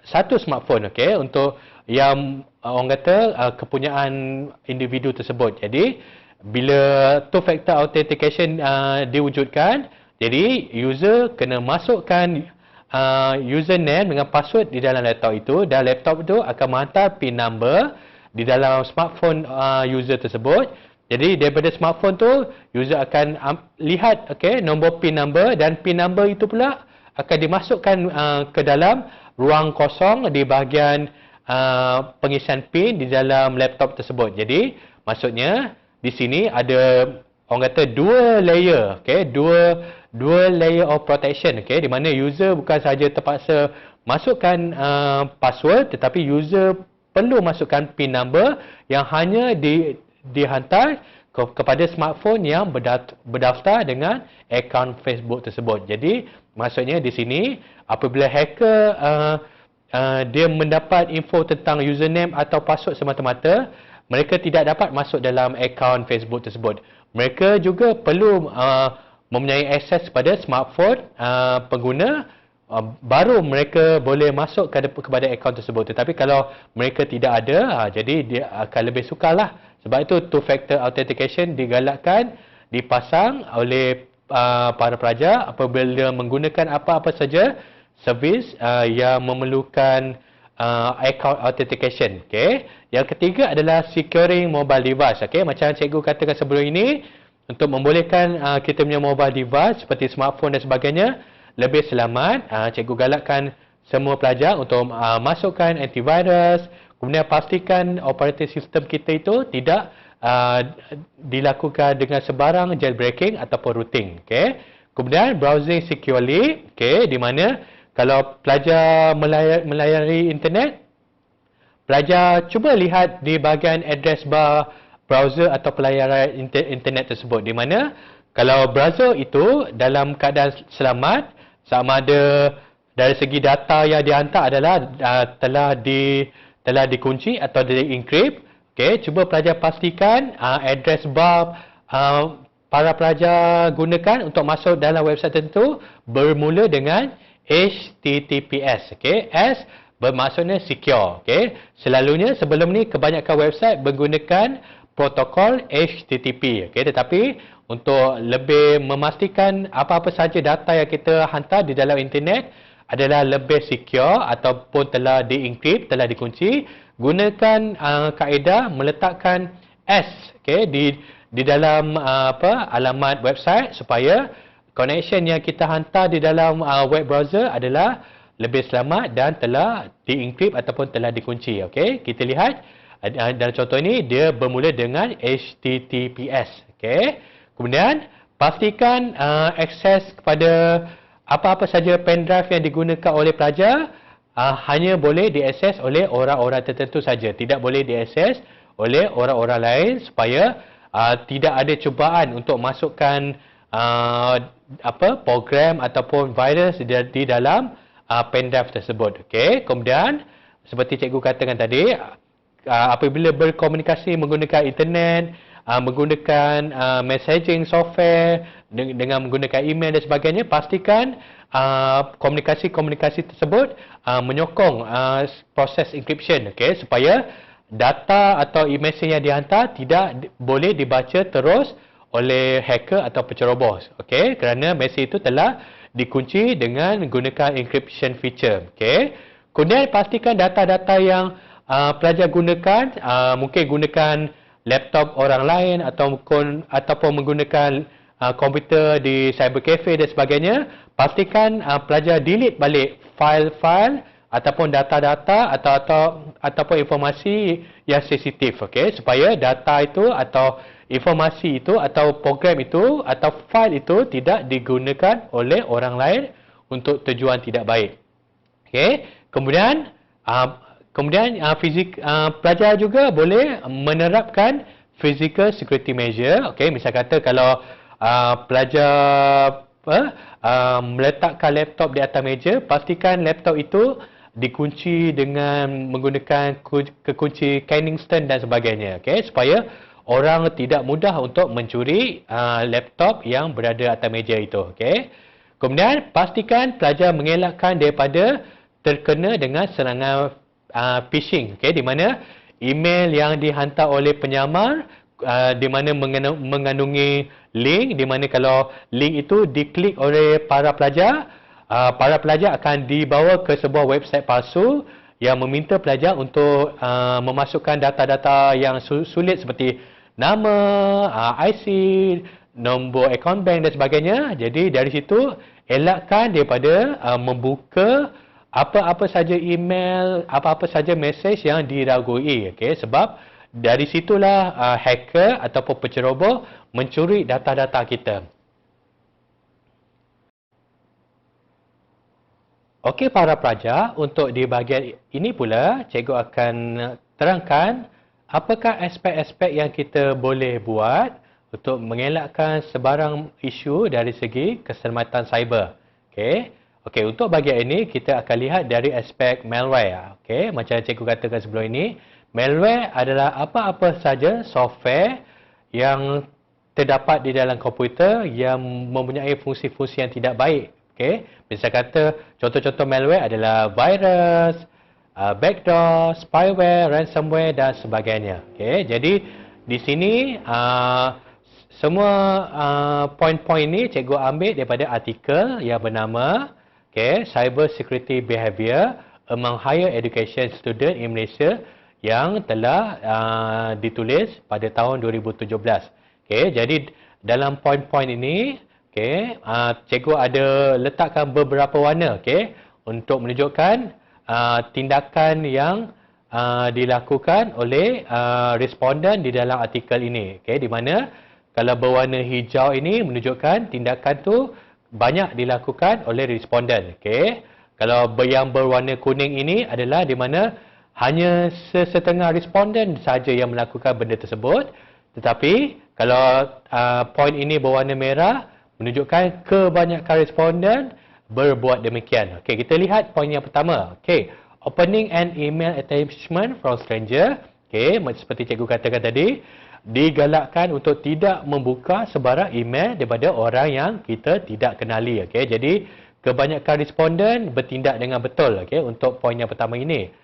satu smartphone, okey, untuk yang orang kata kepunyaan individu tersebut. Jadi bila two factor authentication diwujudkan, jadi user kena masukkan username dengan password di dalam laptop itu, dan laptop itu akan menghantar PIN number di dalam smartphone user tersebut. Jadi daripada smartphone tu user akan lihat, okey, nombor PIN number, dan PIN number itu pula akan dimasukkan ke dalam ruang kosong di bahagian pengisian PIN di dalam laptop tersebut. Jadi maksudnya di sini ada orang kata dua layer, okey, dua layer of protection, okey, di mana user bukan sahaja terpaksa masukkan password, tetapi user perlu masukkan PIN number yang hanya dihantar kepada smartphone yang berdaftar dengan akaun Facebook tersebut. Jadi maksudnya di sini apabila hacker dia mendapat info tentang username atau password semata-mata, mereka tidak dapat masuk dalam akaun Facebook tersebut. Mereka juga perlu mempunyai akses kepada smartphone pengguna, baru mereka boleh masuk kepada akaun tersebut. Tetapi kalau mereka tidak ada, jadi dia akan lebih sukarlah. Sebab itu two factor authentication digalakkan, dipasang oleh para pelajar apabila menggunakan apa-apa saja servis yang memerlukan account authentication. Okay. Yang ketiga adalah securing mobile device. Okay. Macam cikgu katakan sebelum ini, untuk membolehkan kita punya mobile device seperti smartphone dan sebagainya lebih selamat, cikgu galakkan semua pelajar untuk masukkan antivirus, kemudian pastikan operating system kita itu tidak dilakukan dengan sebarang jailbreaking ataupun routing. Okay. Kemudian browsing securely, okay, di mana kalau pelajar melayari internet, pelajar cuba lihat di bahagian address bar browser atau pelayaran internet tersebut, di mana kalau browser itu dalam keadaan selamat, sama ada dari segi data yang dihantar adalah telah dikunci atau di-encrypt. Okay, cuba pelajar pastikan address bar para pelajar gunakan untuk masuk dalam website tertentu bermula dengan HTTPS. Okay, S bermaksudnya secure. Okay, selalunya sebelum ni kebanyakan website menggunakan protokol HTTP. Okay, tetapi untuk lebih memastikan apa-apa sahaja data yang kita hantar di dalam internet adalah lebih secure ataupun telah di-encrypt, telah dikunci, gunakan kaedah meletakkan S, okay, di dalam alamat website supaya connection yang kita hantar di dalam web browser adalah lebih selamat dan telah di-encrypt ataupun telah dikunci. Okay, kita lihat dalam contoh ini dia bermula dengan HTTPS. Okay. Kemudian pastikan akses kepada apa-apa saja pendrive yang digunakan oleh pelajar hanya boleh diakses oleh orang-orang tertentu saja, tidak boleh diakses oleh orang-orang lain, supaya tidak ada cubaan untuk masukkan program ataupun virus di dalam pendrive tersebut. Okey, kemudian seperti cikgu katakan tadi, apabila berkomunikasi menggunakan internet, menggunakan messaging software, dengan menggunakan email dan sebagainya, pastikan komunikasi-komunikasi tersebut menyokong proses encryption, okay, supaya data atau e-mail yang dihantar tidak boleh dibaca terus oleh hacker atau penceroboh, okay, kerana mesej itu telah dikunci dengan menggunakan encryption feature. Okay. Kemudian pastikan data-data yang pelajar gunakan, mungkin gunakan laptop orang lain ataupun menggunakan komputer di cyber cafe dan sebagainya, pastikan pelajar delete balik file-file ataupun data-data ataupun informasi yang sensitif, okay, supaya data itu atau informasi itu atau program itu atau file itu tidak digunakan oleh orang lain untuk tujuan tidak baik. Okay. Kemudian pelajar juga boleh menerapkan physical security measure. Okay. Misal kata kalau pelajar meletakkan laptop di atas meja, pastikan laptop itu dikunci dengan menggunakan kekunci Kenningston dan sebagainya, okey, supaya orang tidak mudah untuk mencuri laptop yang berada atas meja itu, okey. Kemudian pastikan pelajar mengelakkan daripada terkena dengan serangan phishing, okey, di mana email yang dihantar oleh penyamar di mana mengandungi link, di mana kalau link itu diklik oleh para pelajar akan dibawa ke sebuah website palsu yang meminta pelajar untuk memasukkan data-data yang sulit seperti nama, IC, nombor akaun bank dan sebagainya. Jadi dari situ elakkan daripada membuka apa-apa saja email, apa-apa saja mesej yang diragui, okey, sebab dari situlah hacker ataupun penceroboh mencuri data-data kita. Okey para pelajar, untuk di bahagian ini pula cikgu akan terangkan apakah aspek-aspek yang kita boleh buat untuk mengelakkan sebarang isu dari segi keselamatan cyber. Okey. Okey, untuk bahagian ini kita akan lihat dari aspek malware. Okey, macam cikgu katakan sebelum ini, malware adalah apa-apa saja software yang terdapat di dalam komputer yang mempunyai fungsi-fungsi yang tidak baik. Okey, misal kata contoh-contoh malware adalah virus, backdoor, spyware, ransomware dan sebagainya. Okey, jadi di sini semua poin-poin ini cikgu ambil daripada artikel yang bernama Cyber Security Behavior Among Higher Education Student in Malaysia yang telah ditulis pada tahun 2017. Okey, jadi dalam poin-poin ini cikgu ada letakkan beberapa warna untuk menunjukkan tindakan yang dilakukan oleh responden di dalam artikel ini. Di mana kalau berwarna hijau ini menunjukkan tindakan tu banyak dilakukan oleh responden. Kalau yang berwarna kuning ini adalah di mana hanya sesetengah responden saja yang melakukan benda tersebut. Tetapi kalau poin ini berwarna merah menunjukkan kebanyakan responden berbuat demikian. Okey, kita lihat poin yang pertama. Okey, opening an email attachment from stranger. Okey, seperti cikgu katakan tadi, digalakkan untuk tidak membuka sebarang email daripada orang yang kita tidak kenali. Okey, jadi kebanyakan responden bertindak dengan betul. Okey, untuk poin yang pertama ini.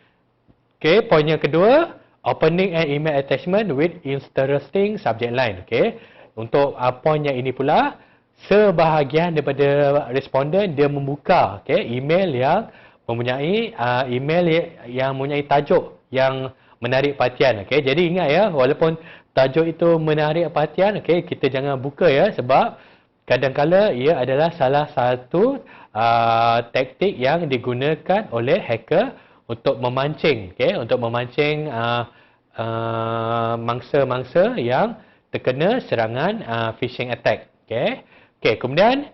Okey, poin yang kedua, opening an email attachment with interesting subject line. Okey, untuk poin yang ini pula, sebahagian daripada responden dia membuka email yang mempunyai mempunyai tajuk yang menarik perhatian. Jadi ingat ya, walaupun tajuk itu menarik perhatian, kita jangan buka ya, sebab kadang-kala ia adalah salah satu taktik yang digunakan oleh hacker untuk memancing mangsa-mangsa yang terkena serangan phishing attack. Okay, kemudian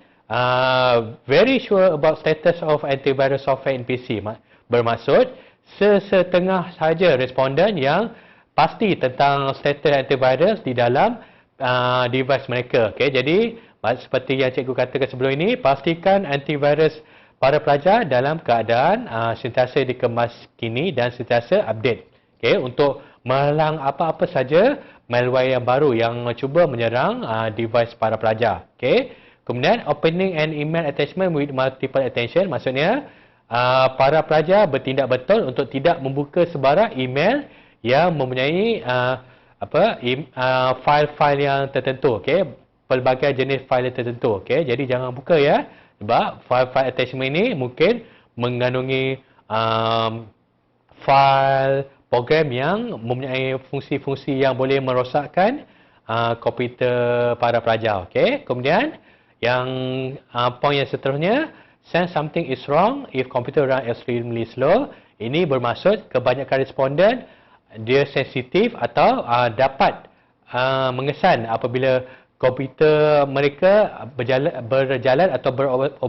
very sure about status of antivirus software in PC bermaksud sesetengah saja responden yang pasti tentang status antivirus di dalam device mereka. Jadi seperti yang cikgu katakan sebelum ini, pastikan antivirus para pelajar dalam keadaan sentiasa dikemaskini dan sentiasa update. Untuk menghalang apa-apa saja malware yang baru yang cuba menyerang device para pelajar. Kemudian opening an email attachment with multiple attention, maksudnya para pelajar bertindak betul untuk tidak membuka sebarang email yang mempunyai file-file yang tertentu, pelbagai jenis file yang tertentu. Jadi jangan buka ya, sebab file-file attachment ini mungkin mengandungi file program yang mempunyai fungsi-fungsi yang boleh merosakkan komputer para pelajar. Kemudian yang poin yang seterusnya, sense something is wrong if computer run extremely slow. Ini bermaksud kebanyakan responden dia sensitif atau dapat mengesan apabila komputer mereka berjalan atau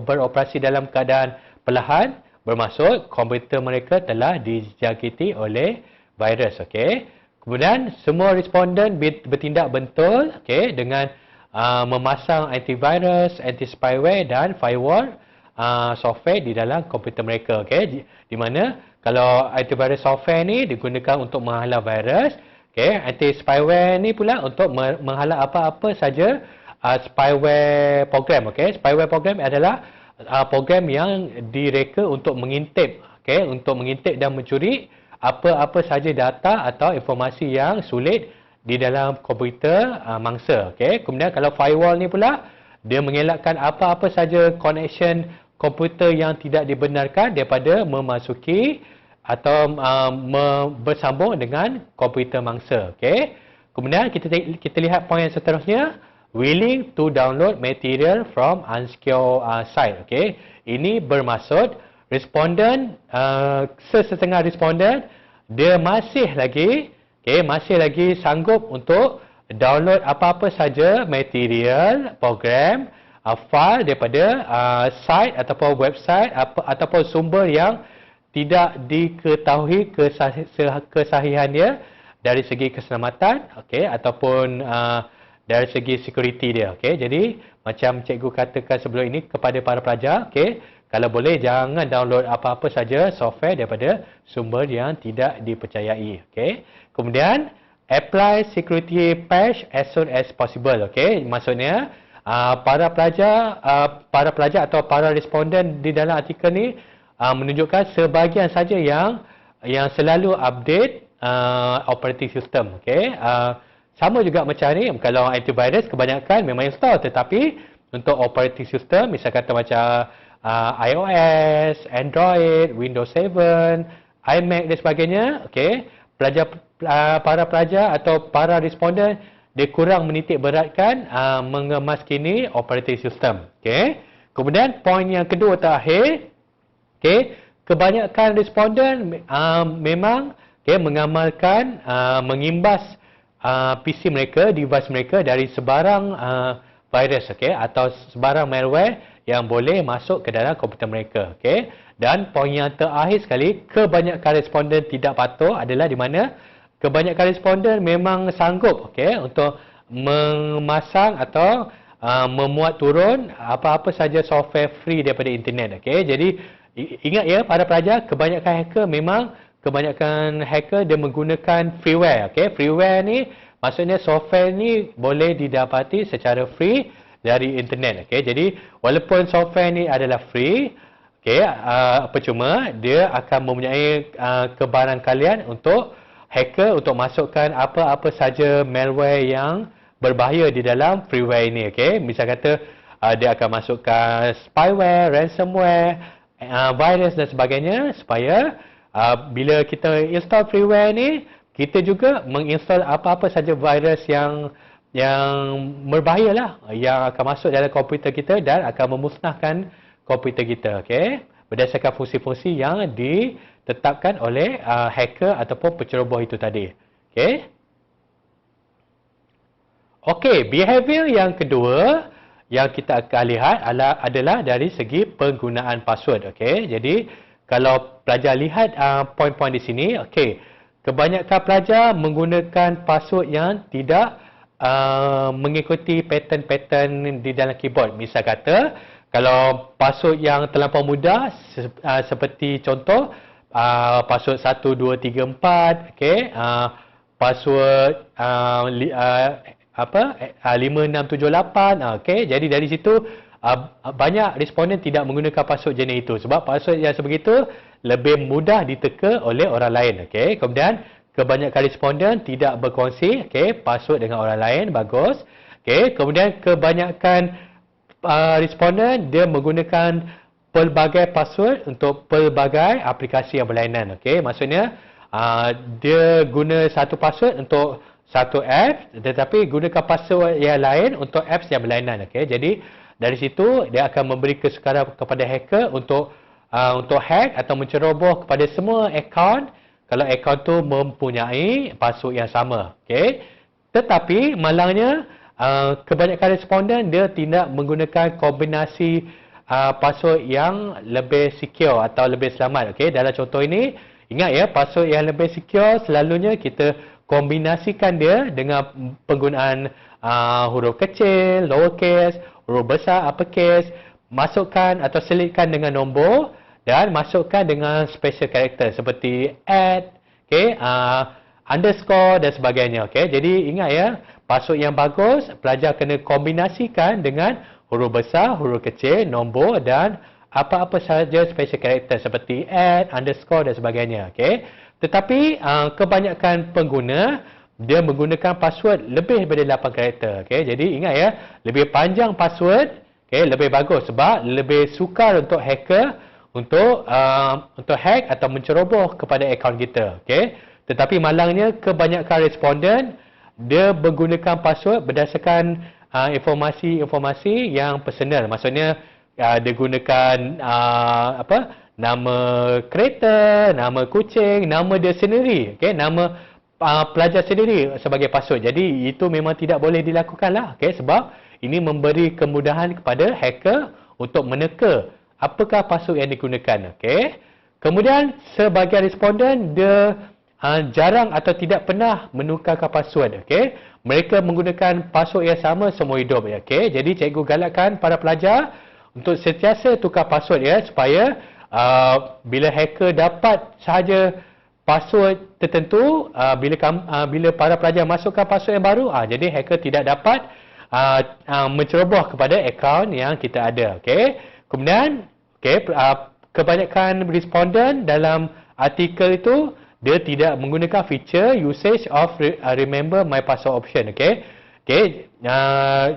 beroperasi dalam keadaan perlahan, bermaksud komputer mereka telah dijangkiti oleh virus. Kemudian semua responden bertindak betul dengan memasang antivirus, anti-spyware dan firewall software di dalam komputer mereka. Okay? Di mana kalau antivirus software ni digunakan untuk menghalau virus, okay? Anti-spyware ni pula untuk menghalau apa-apa saja spyware program. Okay? Spyware program adalah program yang direka untuk mengintip, okay? Untuk mengintip dan mencuri apa-apa saja data atau informasi yang sulit di dalam komputer mangsa. Okay? Kemudian kalau firewall ni pula, dia mengelakkan apa-apa saja connection komputer yang tidak dibenarkan daripada memasuki atau bersambung dengan komputer mangsa. Okay? Kemudian kita lihat poin yang seterusnya, willing to download material from unsecure site. Okay? Ini bermaksud responden, sesetengah responden dia masih lagi sanggup untuk download apa-apa saja material, program, file daripada site ataupun website ataupun sumber yang tidak diketahui kesahihannya dari segi keselamatan, okey, ataupun dari segi security dia. Okey, jadi macam cikgu katakan sebelum ini kepada para pelajar, okey, kalau boleh jangan download apa-apa saja software daripada sumber yang tidak dipercayai. Okey. Kemudian apply security patch as soon as possible. Okey, maksudnya para pelajar atau para responden di dalam artikel ni menunjukkan sebahagian saja yang selalu update operating system. Okey. Sama juga macam ni, kalau antivirus kebanyakan memang install, tetapi untuk operating system misal kata macam iOS, Android, Windows 7, iMac dan sebagainya, okey, para pelajar atau para responden dia kurang menitik beratkan mengemaskini operating system. Okey. Kemudian poin yang kedua terakhir, okey, kebanyakan responden memang mengamalkan mengimbas PC mereka, device mereka dari sebarang virus, okey, atau sebarang malware yang boleh masuk ke dalam komputer mereka. Okay? Dan poin yang terakhir sekali, kebanyakan responden tidak patuh adalah di mana kebanyakan responden memang sanggup, okay, untuk memasang atau memuat turun apa-apa saja software free daripada internet. Okay? Jadi ingat ya para pelajar, kebanyakan hacker dia menggunakan freeware. Okay? Freeware ni maksudnya software ni boleh didapati secara free dari internet. Okay? Jadi walaupun software ni adalah free, okay, percuma dia akan mempunyai kebarangkalian untuk hacker untuk masukkan apa-apa saja malware yang berbahaya di dalam freeware ini. Okay? Misal kata dia akan masukkan spyware, ransomware, virus dan sebagainya, supaya bila kita install freeware ni, kita juga menginstall apa-apa saja virus yang berbahayalah yang akan masuk dalam komputer kita dan akan memusnahkan komputer kita. Okey, berdasarkan fungsi-fungsi yang ditetapkan oleh hacker ataupun penceroboh itu tadi. Okey, behavior yang kedua yang kita akan lihat adalah dari segi penggunaan password. Okey, jadi kalau pelajar lihat poin-poin di sini, okey, kebanyakan pelajar menggunakan password yang tidak mengikuti pattern-pattern di dalam keyboard. Misal kata, kalau password yang terlampau mudah, seperti contoh, password 1, 2, 3, 4, okay, password 5, 6, 7, 8, okay, jadi dari situ, banyak responden tidak menggunakan password jenis itu. Sebab password yang sebegitu, lebih mudah diteka oleh orang lain. Okay. Kemudian, kebanyakan responden tidak berkongsi, okay, password dengan orang lain, bagus. Okay. Kemudian kebanyakan responden dia menggunakan pelbagai password untuk pelbagai aplikasi yang berlainan. Okay. Maksudnya dia guna satu password untuk satu app, tetapi gunakan password yang lain untuk apps yang berlainan. Okay. Jadi dari situ dia akan memberi kesukaran kepada hacker untuk hack atau menceroboh kepada semua akaun kalau akaun tu mempunyai password yang sama. Okay. Tetapi malangnya kebanyakan responden dia tidak menggunakan kombinasi password yang lebih secure atau lebih selamat. Okay. Dalam contoh ini, ingat ya, password yang lebih secure selalunya kita kombinasikan dia dengan penggunaan huruf kecil, lowercase, huruf besar, uppercase, masukkan atau selitkan dengan nombor dan masukkan dengan special character seperti @ underscore dan sebagainya. Jadi ingat ya, password yang bagus pelajar kena kombinasikan dengan huruf besar, huruf kecil, nombor dan apa-apa sahaja special character seperti @ underscore dan sebagainya. Tetapi kebanyakan pengguna dia menggunakan password lebih daripada 8 karakter. Jadi ingat ya, lebih panjang password lebih bagus sebab lebih sukar untuk hacker untuk hack atau menceroboh kepada akaun kita. Tetapi malangnya kebanyakan responden dia menggunakan password berdasarkan informasi-informasi yang personal. Maksudnya dia gunakan nama kereta, nama kucing, nama dia sendiri, nama pelajar sendiri sebagai password. Jadi itu memang tidak boleh dilakukan lah, sebab ini memberi kemudahan kepada hacker untuk meneka apakah password yang digunakan. Kemudian sebagian responden dia jarang atau tidak pernah menukarkan password. Mereka menggunakan password yang sama seumur hidup. Jadi cikgu galakkan para pelajar untuk sentiasa tukar password supaya bila hacker dapat sahaja password tertentu, bila para pelajar masukkan password yang baru, jadi hacker tidak dapat menceroboh kepada akaun yang kita ada. Kemudian kebanyakan responden dalam artikel itu dia tidak menggunakan feature usage of remember my password option.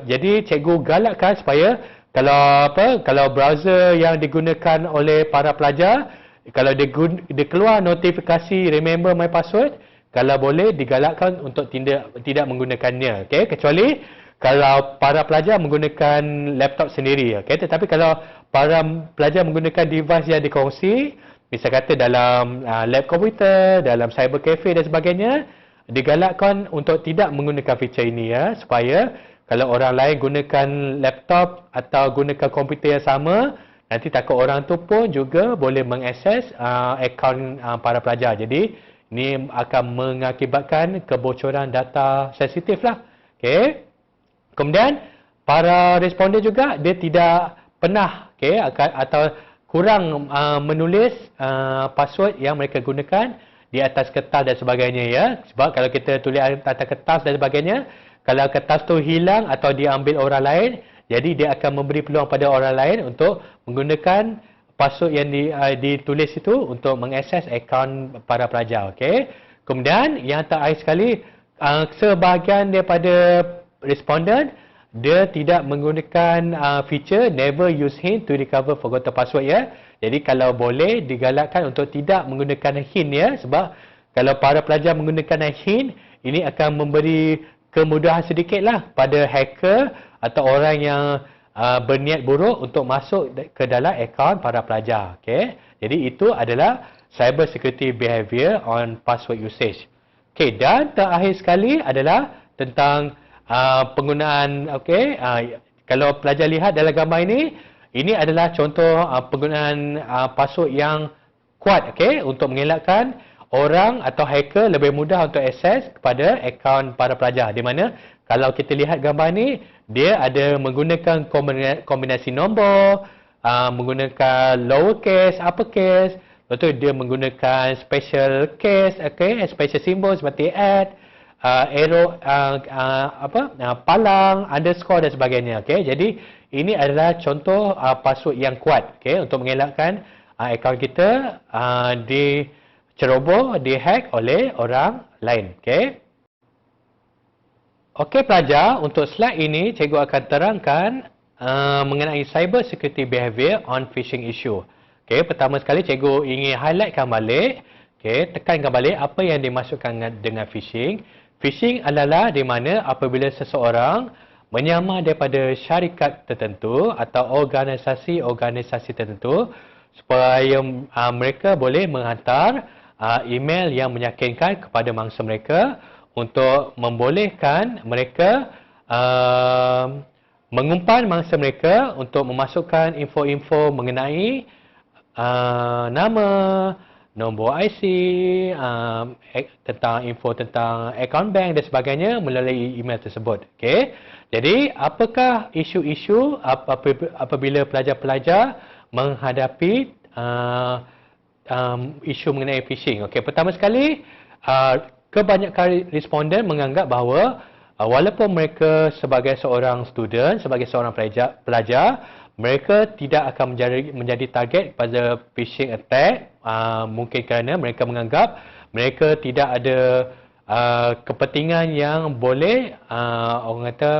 Jadi cikgu galakkan supaya kalau browser yang digunakan oleh para pelajar, kalau dia keluar notifikasi remember my password, kalau boleh digalakkan untuk tidak menggunakannya. Kecuali kalau para pelajar menggunakan laptop sendiri. Tetapi kalau para pelajar menggunakan device yang dikongsi, misal kata dalam lab komputer, dalam cyber cafe dan sebagainya, digalakkan untuk tidak menggunakan feature ini supaya kalau orang lain gunakan laptop atau gunakan komputer yang sama, nanti takut orang tu pun juga boleh mengakses akaun para pelajar. Jadi ini akan mengakibatkan kebocoran data sensitif lah. Kemudian para responden juga dia tidak pernah atau kurang menulis password yang mereka gunakan di atas kertas dan sebagainya. Sebab kalau kita tulis atas kertas dan sebagainya, kalau kertas tu hilang atau diambil orang lain, jadi dia akan memberi peluang pada orang lain untuk menggunakan password yang ditulis itu untuk mengakses akaun para pelajar. Kemudian yang terakhir sekali, sebahagian daripada responden dia tidak menggunakan feature never use hint to recover forgotten password. Jadi kalau boleh digalakkan untuk tidak menggunakan hint sebab kalau para pelajar menggunakan hint, ini akan memberi kemudahan sedikitlah pada hacker atau orang yang berniat buruk untuk masuk ke dalam akaun para pelajar. Jadi itu adalah cyber security behavior on password usage. Dan terakhir sekali adalah tentang penggunaan. Kalau pelajar lihat dalam gambar ini adalah contoh penggunaan password yang kuat untuk mengelakkan orang atau hacker lebih mudah untuk akses kepada akaun para pelajar. Di mana kalau kita lihat gambar ni, dia ada menggunakan kombinasi nombor, menggunakan lowercase, uppercase, lepas tu dia menggunakan special case, special symbol seperti arrow, palang, underscore dan sebagainya. Jadi ini adalah contoh password yang kuat untuk mengelakkan akaun kita diceroboh, dihack oleh orang lain. Okey pelajar, untuk slide ini cikgu akan terangkan mengenai cyber security behavior on phishing issue. Pertama sekali cikgu ingin highlightkan balik, tekankan balik apa yang dimaksudkan dengan phishing. Phishing adalah di mana apabila seseorang menyamar daripada syarikat tertentu atau organisasi-organisasi tertentu supaya mereka boleh menghantar email yang meyakinkan kepada mangsa mereka untuk membolehkan mereka mengumpan mangsa mereka untuk memasukkan info-info mengenai nama, nombor IC, tentang info tentang account bank dan sebagainya melalui email tersebut. Okey. Jadi, apakah isu-isu apabila pelajar-pelajar menghadapi isu mengenai phishing? Okey, pertama sekali, kebanyakan responden menganggap bahawa walaupun mereka sebagai seorang student, sebagai seorang pelajar, mereka tidak akan menjadi target pada phishing attack, mungkin kerana mereka menganggap mereka tidak ada kepentingan yang boleh orang kata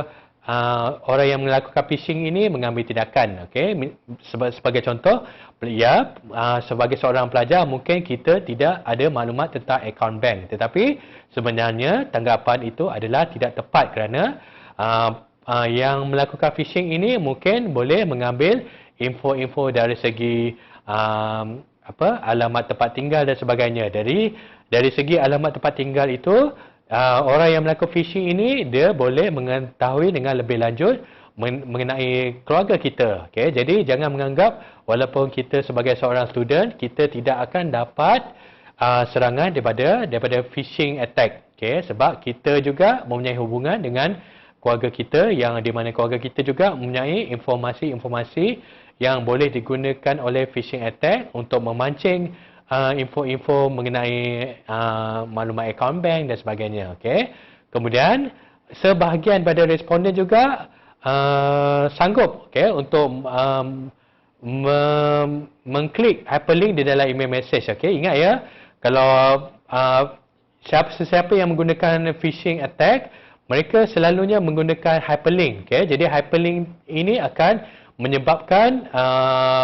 orang yang melakukan phishing ini mengambil tindakan. Okey, sebagai contoh, sebagai seorang pelajar mungkin kita tidak ada maklumat tentang akaun bank, tetapi sebenarnya tanggapan itu adalah tidak tepat kerana yang melakukan phishing ini mungkin boleh mengambil info-info dari segi alamat tempat tinggal dan sebagainya. Dari segi alamat tempat tinggal itu, orang yang melakukan phishing ini dia boleh mengetahui dengan lebih lanjut mengenai keluarga kita. Okay? Jadi jangan menganggap walaupun kita sebagai seorang student, kita tidak akan dapat serangan daripada phishing attack. Okay? Sebab kita juga mempunyai hubungan dengan keluarga kita, yang di mana keluarga kita juga mempunyai informasi-informasi yang boleh digunakan oleh phishing attack untuk memancing info-info mengenai maklumat akaun bank dan sebagainya. Okay? Kemudian, sebahagian pada responden juga sanggup untuk mengklik hyperlink di dalam email message. Okay? Ingat ya, kalau siapa yang menggunakan phishing attack, mereka selalunya menggunakan hyperlink. Okay? Jadi hyperlink ini akan menyebabkan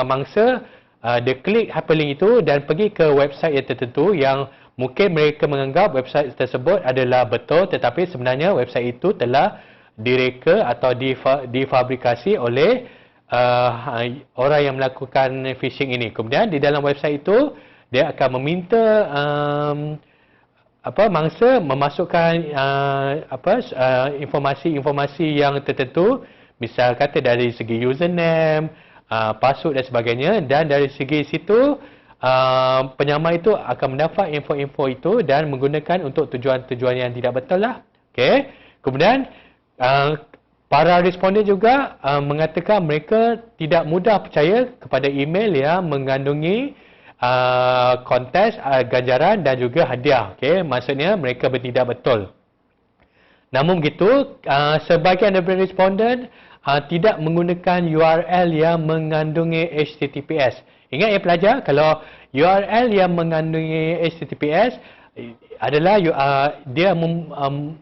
mangsa dia klik hyperlink itu dan pergi ke website yang tertentu yang mungkin mereka menganggap website tersebut adalah betul, tetapi sebenarnya website itu telah direka atau difabrikasi oleh orang yang melakukan phishing ini. Kemudian di dalam website itu dia akan meminta mangsa memasukkan informasi-informasi yang tertentu, misal kata dari segi username, password dan sebagainya, dan dari segi situ penyamar itu akan mendapat info-info itu dan menggunakan untuk tujuan-tujuan yang tidak betul lah. Okay. Kemudian para responden juga mengatakan mereka tidak mudah percaya kepada email yang mengandungi kontes, ganjaran dan juga hadiah. Okay. Maksudnya mereka bertindak betul. Namun begitu, sebahagian daripada responden tidak menggunakan URL yang mengandungi HTTPS. Ingat ya pelajar, kalau URL yang mengandungi HTTPS adalah dia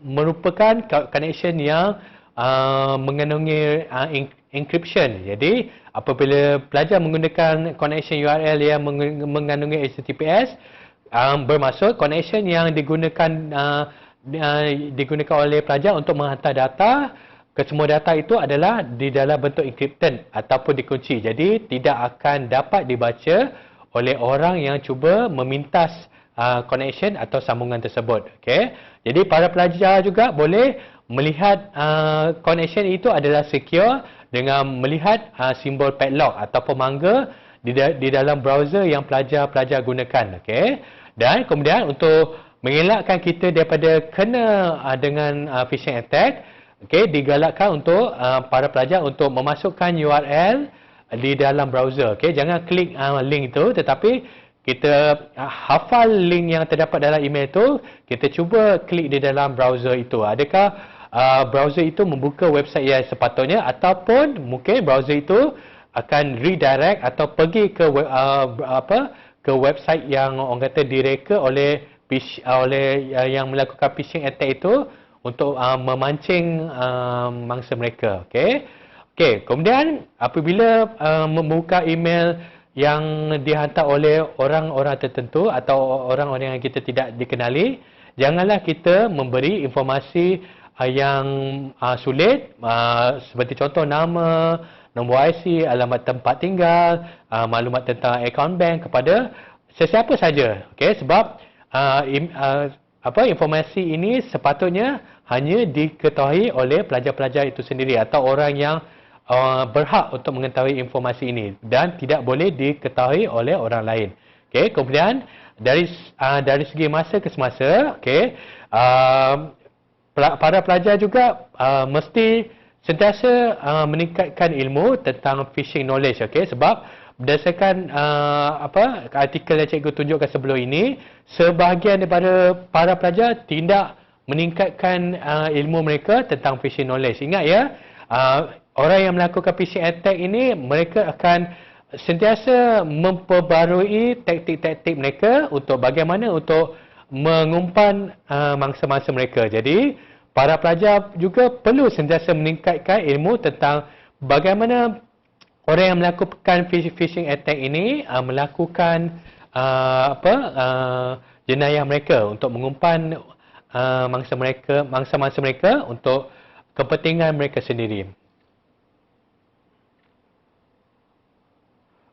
merupakan connection yang mengandungi encryption. Jadi apabila pelajar menggunakan connection URL yang mengandungi HTTPS, bermaksud connection yang digunakan oleh pelajar untuk menghantar data, kesemua data itu adalah di dalam bentuk encrypted ataupun dikunci. Jadi tidak akan dapat dibaca oleh orang yang cuba memintas connection atau sambungan tersebut. Okay? Jadi para pelajar juga boleh melihat connection itu adalah secure dengan melihat simbol padlock ataupun mangga di dalam browser yang pelajar-pelajar gunakan. Okay? Dan kemudian untuk mengelakkan kita daripada kena dengan phishing attack, digalakkan untuk para pelajar untuk memasukkan URL di dalam browser. Jangan klik link itu, tetapi kita hafal link yang terdapat dalam email itu, kita cuba klik di dalam browser itu. Adakah browser itu membuka website yang sepatutnya, ataupun mungkin browser itu akan redirect atau pergi ke website yang orang kata direka oleh yang melakukan phishing attack itu untuk memancing mangsa mereka. Kemudian apabila membuka email yang dihantar oleh orang-orang tertentu atau orang-orang yang kita tidak dikenali, janganlah kita memberi informasi yang sulit, seperti contoh nama, nombor IC, alamat tempat tinggal, maklumat tentang akaun bank kepada sesiapa saja. Sebab informasi ini sepatutnya hanya diketahui oleh pelajar-pelajar itu sendiri atau orang yang berhak untuk mengetahui informasi ini dan tidak boleh diketahui oleh orang lain. Kemudian dari segi masa ke semasa, okey, para pelajar juga mesti sentiasa meningkatkan ilmu tentang phishing knowledge, okey, sebab berdasarkan artikel yang cikgu tunjukkan sebelum ini, sebahagian daripada para pelajar tidak meningkatkan ilmu mereka tentang phishing knowledge. Ingat ya, orang yang melakukan phishing attack ini, mereka akan sentiasa memperbarui taktik-taktik mereka untuk bagaimana untuk mengumpan mangsa-mangsa mereka. Jadi, para pelajar juga perlu sentiasa meningkatkan ilmu tentang bagaimana orang yang melakukan phishing attack ini melakukan jenayah mereka untuk mengumpan mangsa-mangsa mereka untuk kepentingan mereka sendiri.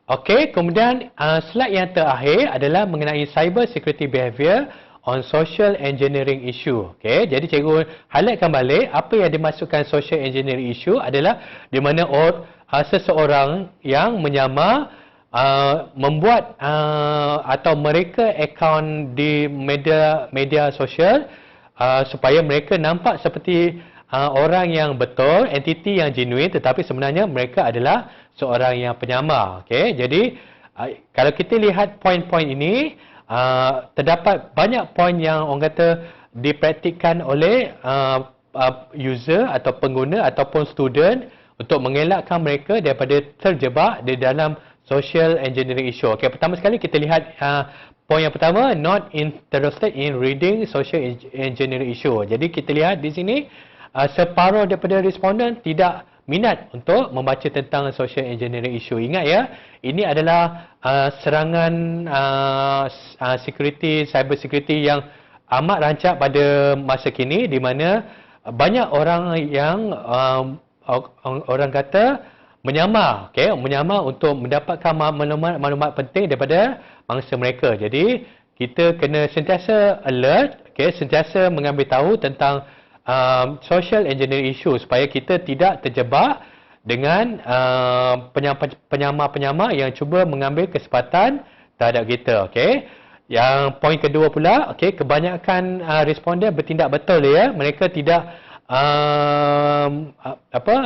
Okey, kemudian slide yang terakhir adalah mengenai cyber security behavior on social engineering issue. Okey, jadi cikgu highlightkan balik apa yang dimaksudkan social engineering issue adalah di mana seseorang yang menyamar membuat atau mereka akaun di media sosial supaya mereka nampak seperti orang yang betul, entiti yang genuine, tetapi sebenarnya mereka adalah seorang yang penyamar. Okey, jadi kalau kita lihat poin-poin ini, terdapat banyak poin yang orang kata dipraktikkan oleh user atau pengguna ataupun student untuk mengelakkan mereka daripada terjebak di dalam social engineering issue. Okey, pertama sekali kita lihat poin yang pertama, not interested in reading social engineering issue. Jadi kita lihat di sini separuh daripada responden tidak minat untuk membaca tentang social engineering issue. Ingat ya, ini adalah serangan cyber security yang amat rancak pada masa kini, di mana banyak orang yang orang kata menyamar, menyamar untuk mendapatkan maklumat penting daripada mangsa mereka. Jadi kita kena sentiasa alert, sentiasa mengambil tahu tentang social engineering issue supaya kita tidak terjebak dengan penyamar-penyamar yang cuba mengambil kesempatan terhadap kita. Okey. Yang poin kedua pula, kebanyakan responden bertindak betul ya. Mereka tidak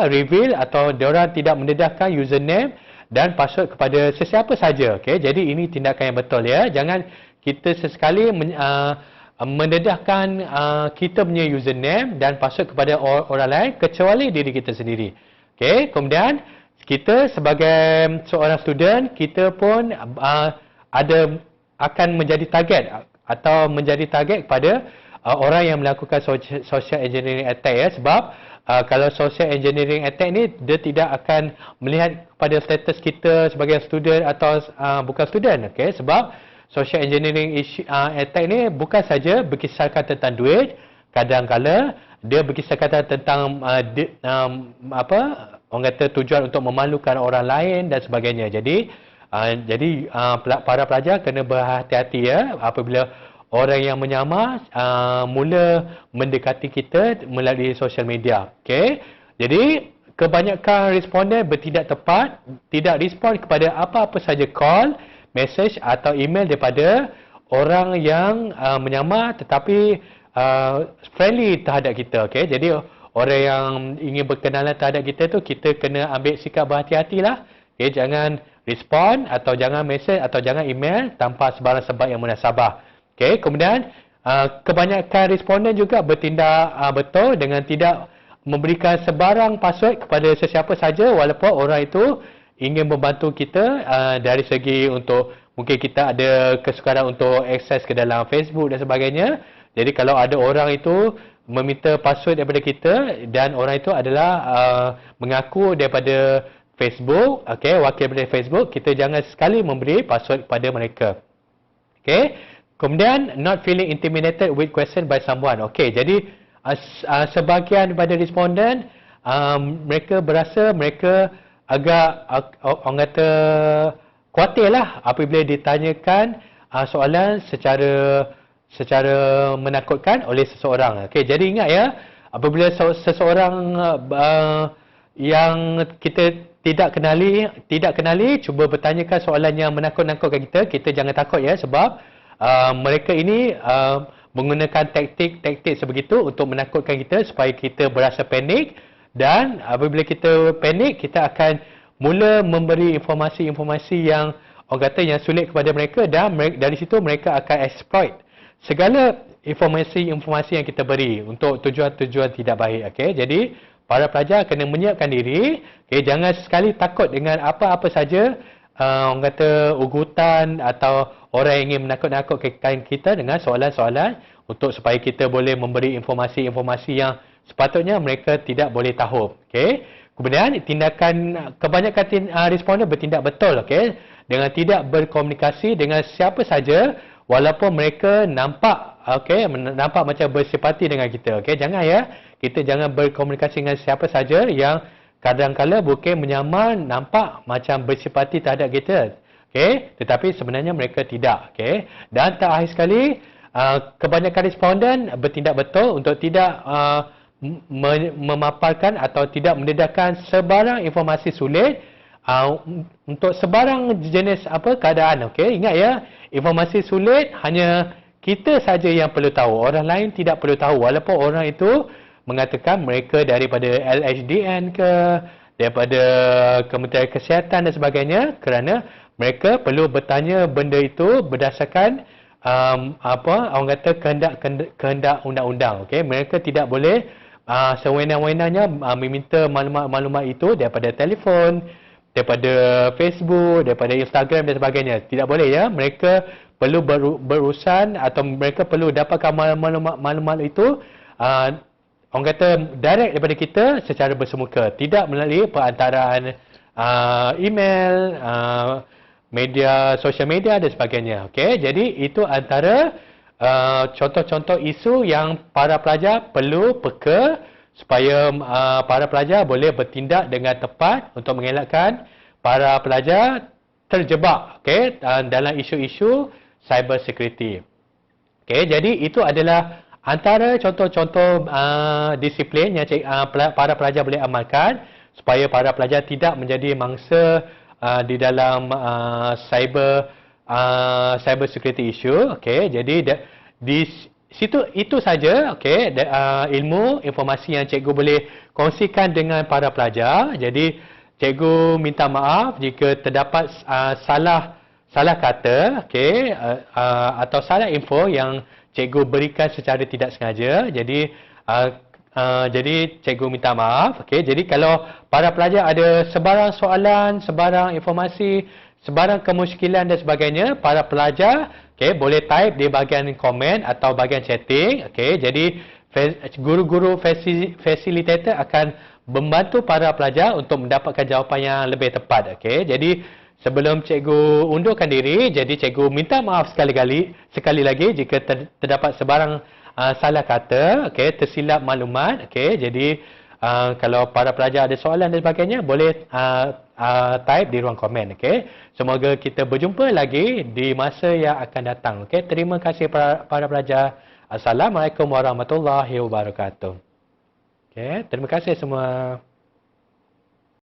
reveal atau diorang tidak mendedahkan username dan password kepada sesiapa saja. Jadi ini tindakan yang betul ya. Jangan kita sesekali mendedahkan kita punya username dan password kepada orang lain kecuali diri kita sendiri. Kemudian kita sebagai seorang student, kita pun akan menjadi target atau menjadi target kepada orang yang melakukan social engineering attack ya, sebab kalau social engineering attack ni dia tidak akan melihat kepada status kita sebagai student atau bukan student, sebab social engineering attack ni bukan saja berkisarkan tentang duit, kadang-kala dia berkisarkan tentang orang kata tujuan untuk memalukan orang lain dan sebagainya. Jadi para pelajar kena berhati-hati ya apabila orang yang menyamar mula mendekati kita melalui social media. Jadi kebanyakan responden bertindak tepat, tidak respon kepada apa-apa saja call, message atau email daripada orang yang menyamar tetapi friendly terhadap kita. Jadi orang yang ingin berkenalan terhadap kita tu, kita kena ambil sikap berhati-hatilah. Jangan respon atau jangan message atau jangan email tanpa sebarang sebab yang munasabah. Kemudian kebanyakan responden juga bertindak betul dengan tidak memberikan sebarang password kepada sesiapa saja walaupun orang itu ingin membantu kita dari segi untuk mungkin kita ada kesukaran untuk akses ke dalam Facebook dan sebagainya. Jadi kalau ada orang itu meminta password daripada kita dan orang itu adalah mengaku daripada Facebook, wakil daripada Facebook, kita jangan sekali memberi password kepada mereka. Kemudian not feeling intimidated with question by someone. Jadi sebahagian daripada responden mereka berasa mereka agak orang kata khawatir lah apabila ditanyakan soalan secara menakutkan oleh seseorang. Jadi ingat ya, apabila seseorang yang kita tidak kenali cuba bertanyakan soalan yang menakut-nakutkan kita jangan takut ya, sebab mereka ini menggunakan taktik-taktik sebegitu untuk menakutkan kita supaya kita berasa panik, dan apabila kita panik, kita akan mula memberi informasi-informasi yang orang kata yang sulit kepada mereka, dan dari situ mereka akan exploit segala informasi-informasi yang kita beri untuk tujuan-tujuan tidak baik. Okey, jadi para pelajar kena menyiapkan diri. Okey, jangan sekali takut dengan apa-apa saja orang kata ugutan atau orang yang ingin menakut-nakutkan kita dengan soalan-soalan untuk supaya kita boleh memberi informasi-informasi yang sepatutnya mereka tidak boleh tahu. Okey. Kemudian kebanyakan responden bertindak betul, okey, dengan tidak berkomunikasi dengan siapa saja walaupun mereka nampak, okey, nampak macam bersipati dengan kita. Okey, kita jangan berkomunikasi dengan siapa saja yang kadang-kala bukan menyamar nampak macam bersipati terhadap kita. Okey, tetapi sebenarnya mereka tidak. Okey, dan terakhir sekali, kebanyakan responden bertindak betul untuk tidak memaparkan atau tidak mendedahkan sebarang informasi sulit untuk sebarang jenis keadaan. Okey, ingat ya, informasi sulit hanya kita saja yang perlu tahu, orang lain tidak perlu tahu, walaupun orang itu mengatakan mereka daripada LHDN ke, daripada Kementerian Kesihatan dan sebagainya, kerana mereka perlu bertanya benda itu berdasarkan orang kata kehendak undang-undang. Okey, mereka tidak boleh sewenang-wenangnya meminta maklumat-maklumat itu daripada telefon, daripada Facebook, daripada Instagram dan sebagainya. Tidak boleh ya. Mereka perlu berurusan atau mereka perlu dapatkan maklumat itu orang kata direct daripada kita secara bersemuka, tidak melalui perantaraan email, media, sosial media dan sebagainya. Okey, jadi itu antara contoh-contoh isu yang para pelajar perlu peka supaya para pelajar boleh bertindak dengan tepat untuk mengelakkan para pelajar terjebak, okey, dalam isu-isu cyber security. Okey, jadi itu adalah antara contoh-contoh disiplin yang para pelajar boleh amalkan supaya para pelajar tidak menjadi mangsa di dalam cyber security issue. Okey, jadi di situ itu saja, okey, ilmu informasi yang cikgu boleh kongsikan dengan para pelajar. Jadi cikgu minta maaf jika terdapat salah kata, okey, atau salah info yang cikgu berikan secara tidak sengaja. Jadi cikgu minta maaf. Okey, jadi kalau para pelajar ada sebarang soalan, sebarang informasi, sebarang kemusykilan dan sebagainya, para pelajar boleh type di bahagian komen atau bahagian chatting. Okey, jadi guru-guru facilitator akan membantu para pelajar untuk mendapatkan jawapan yang lebih tepat. Okey, jadi sebelum cikgu undurkan diri, jadi cikgu minta maaf sekali lagi jika terdapat sebarang salah kata, okey, tersilap maklumat. Okey, jadi kalau para pelajar ada soalan dan sebagainya, boleh type di ruang komen. Okey, semoga kita berjumpa lagi di masa yang akan datang. Okey, terima kasih para pelajar. Assalamualaikum warahmatullahi wabarakatuh. Okey, terima kasih semua.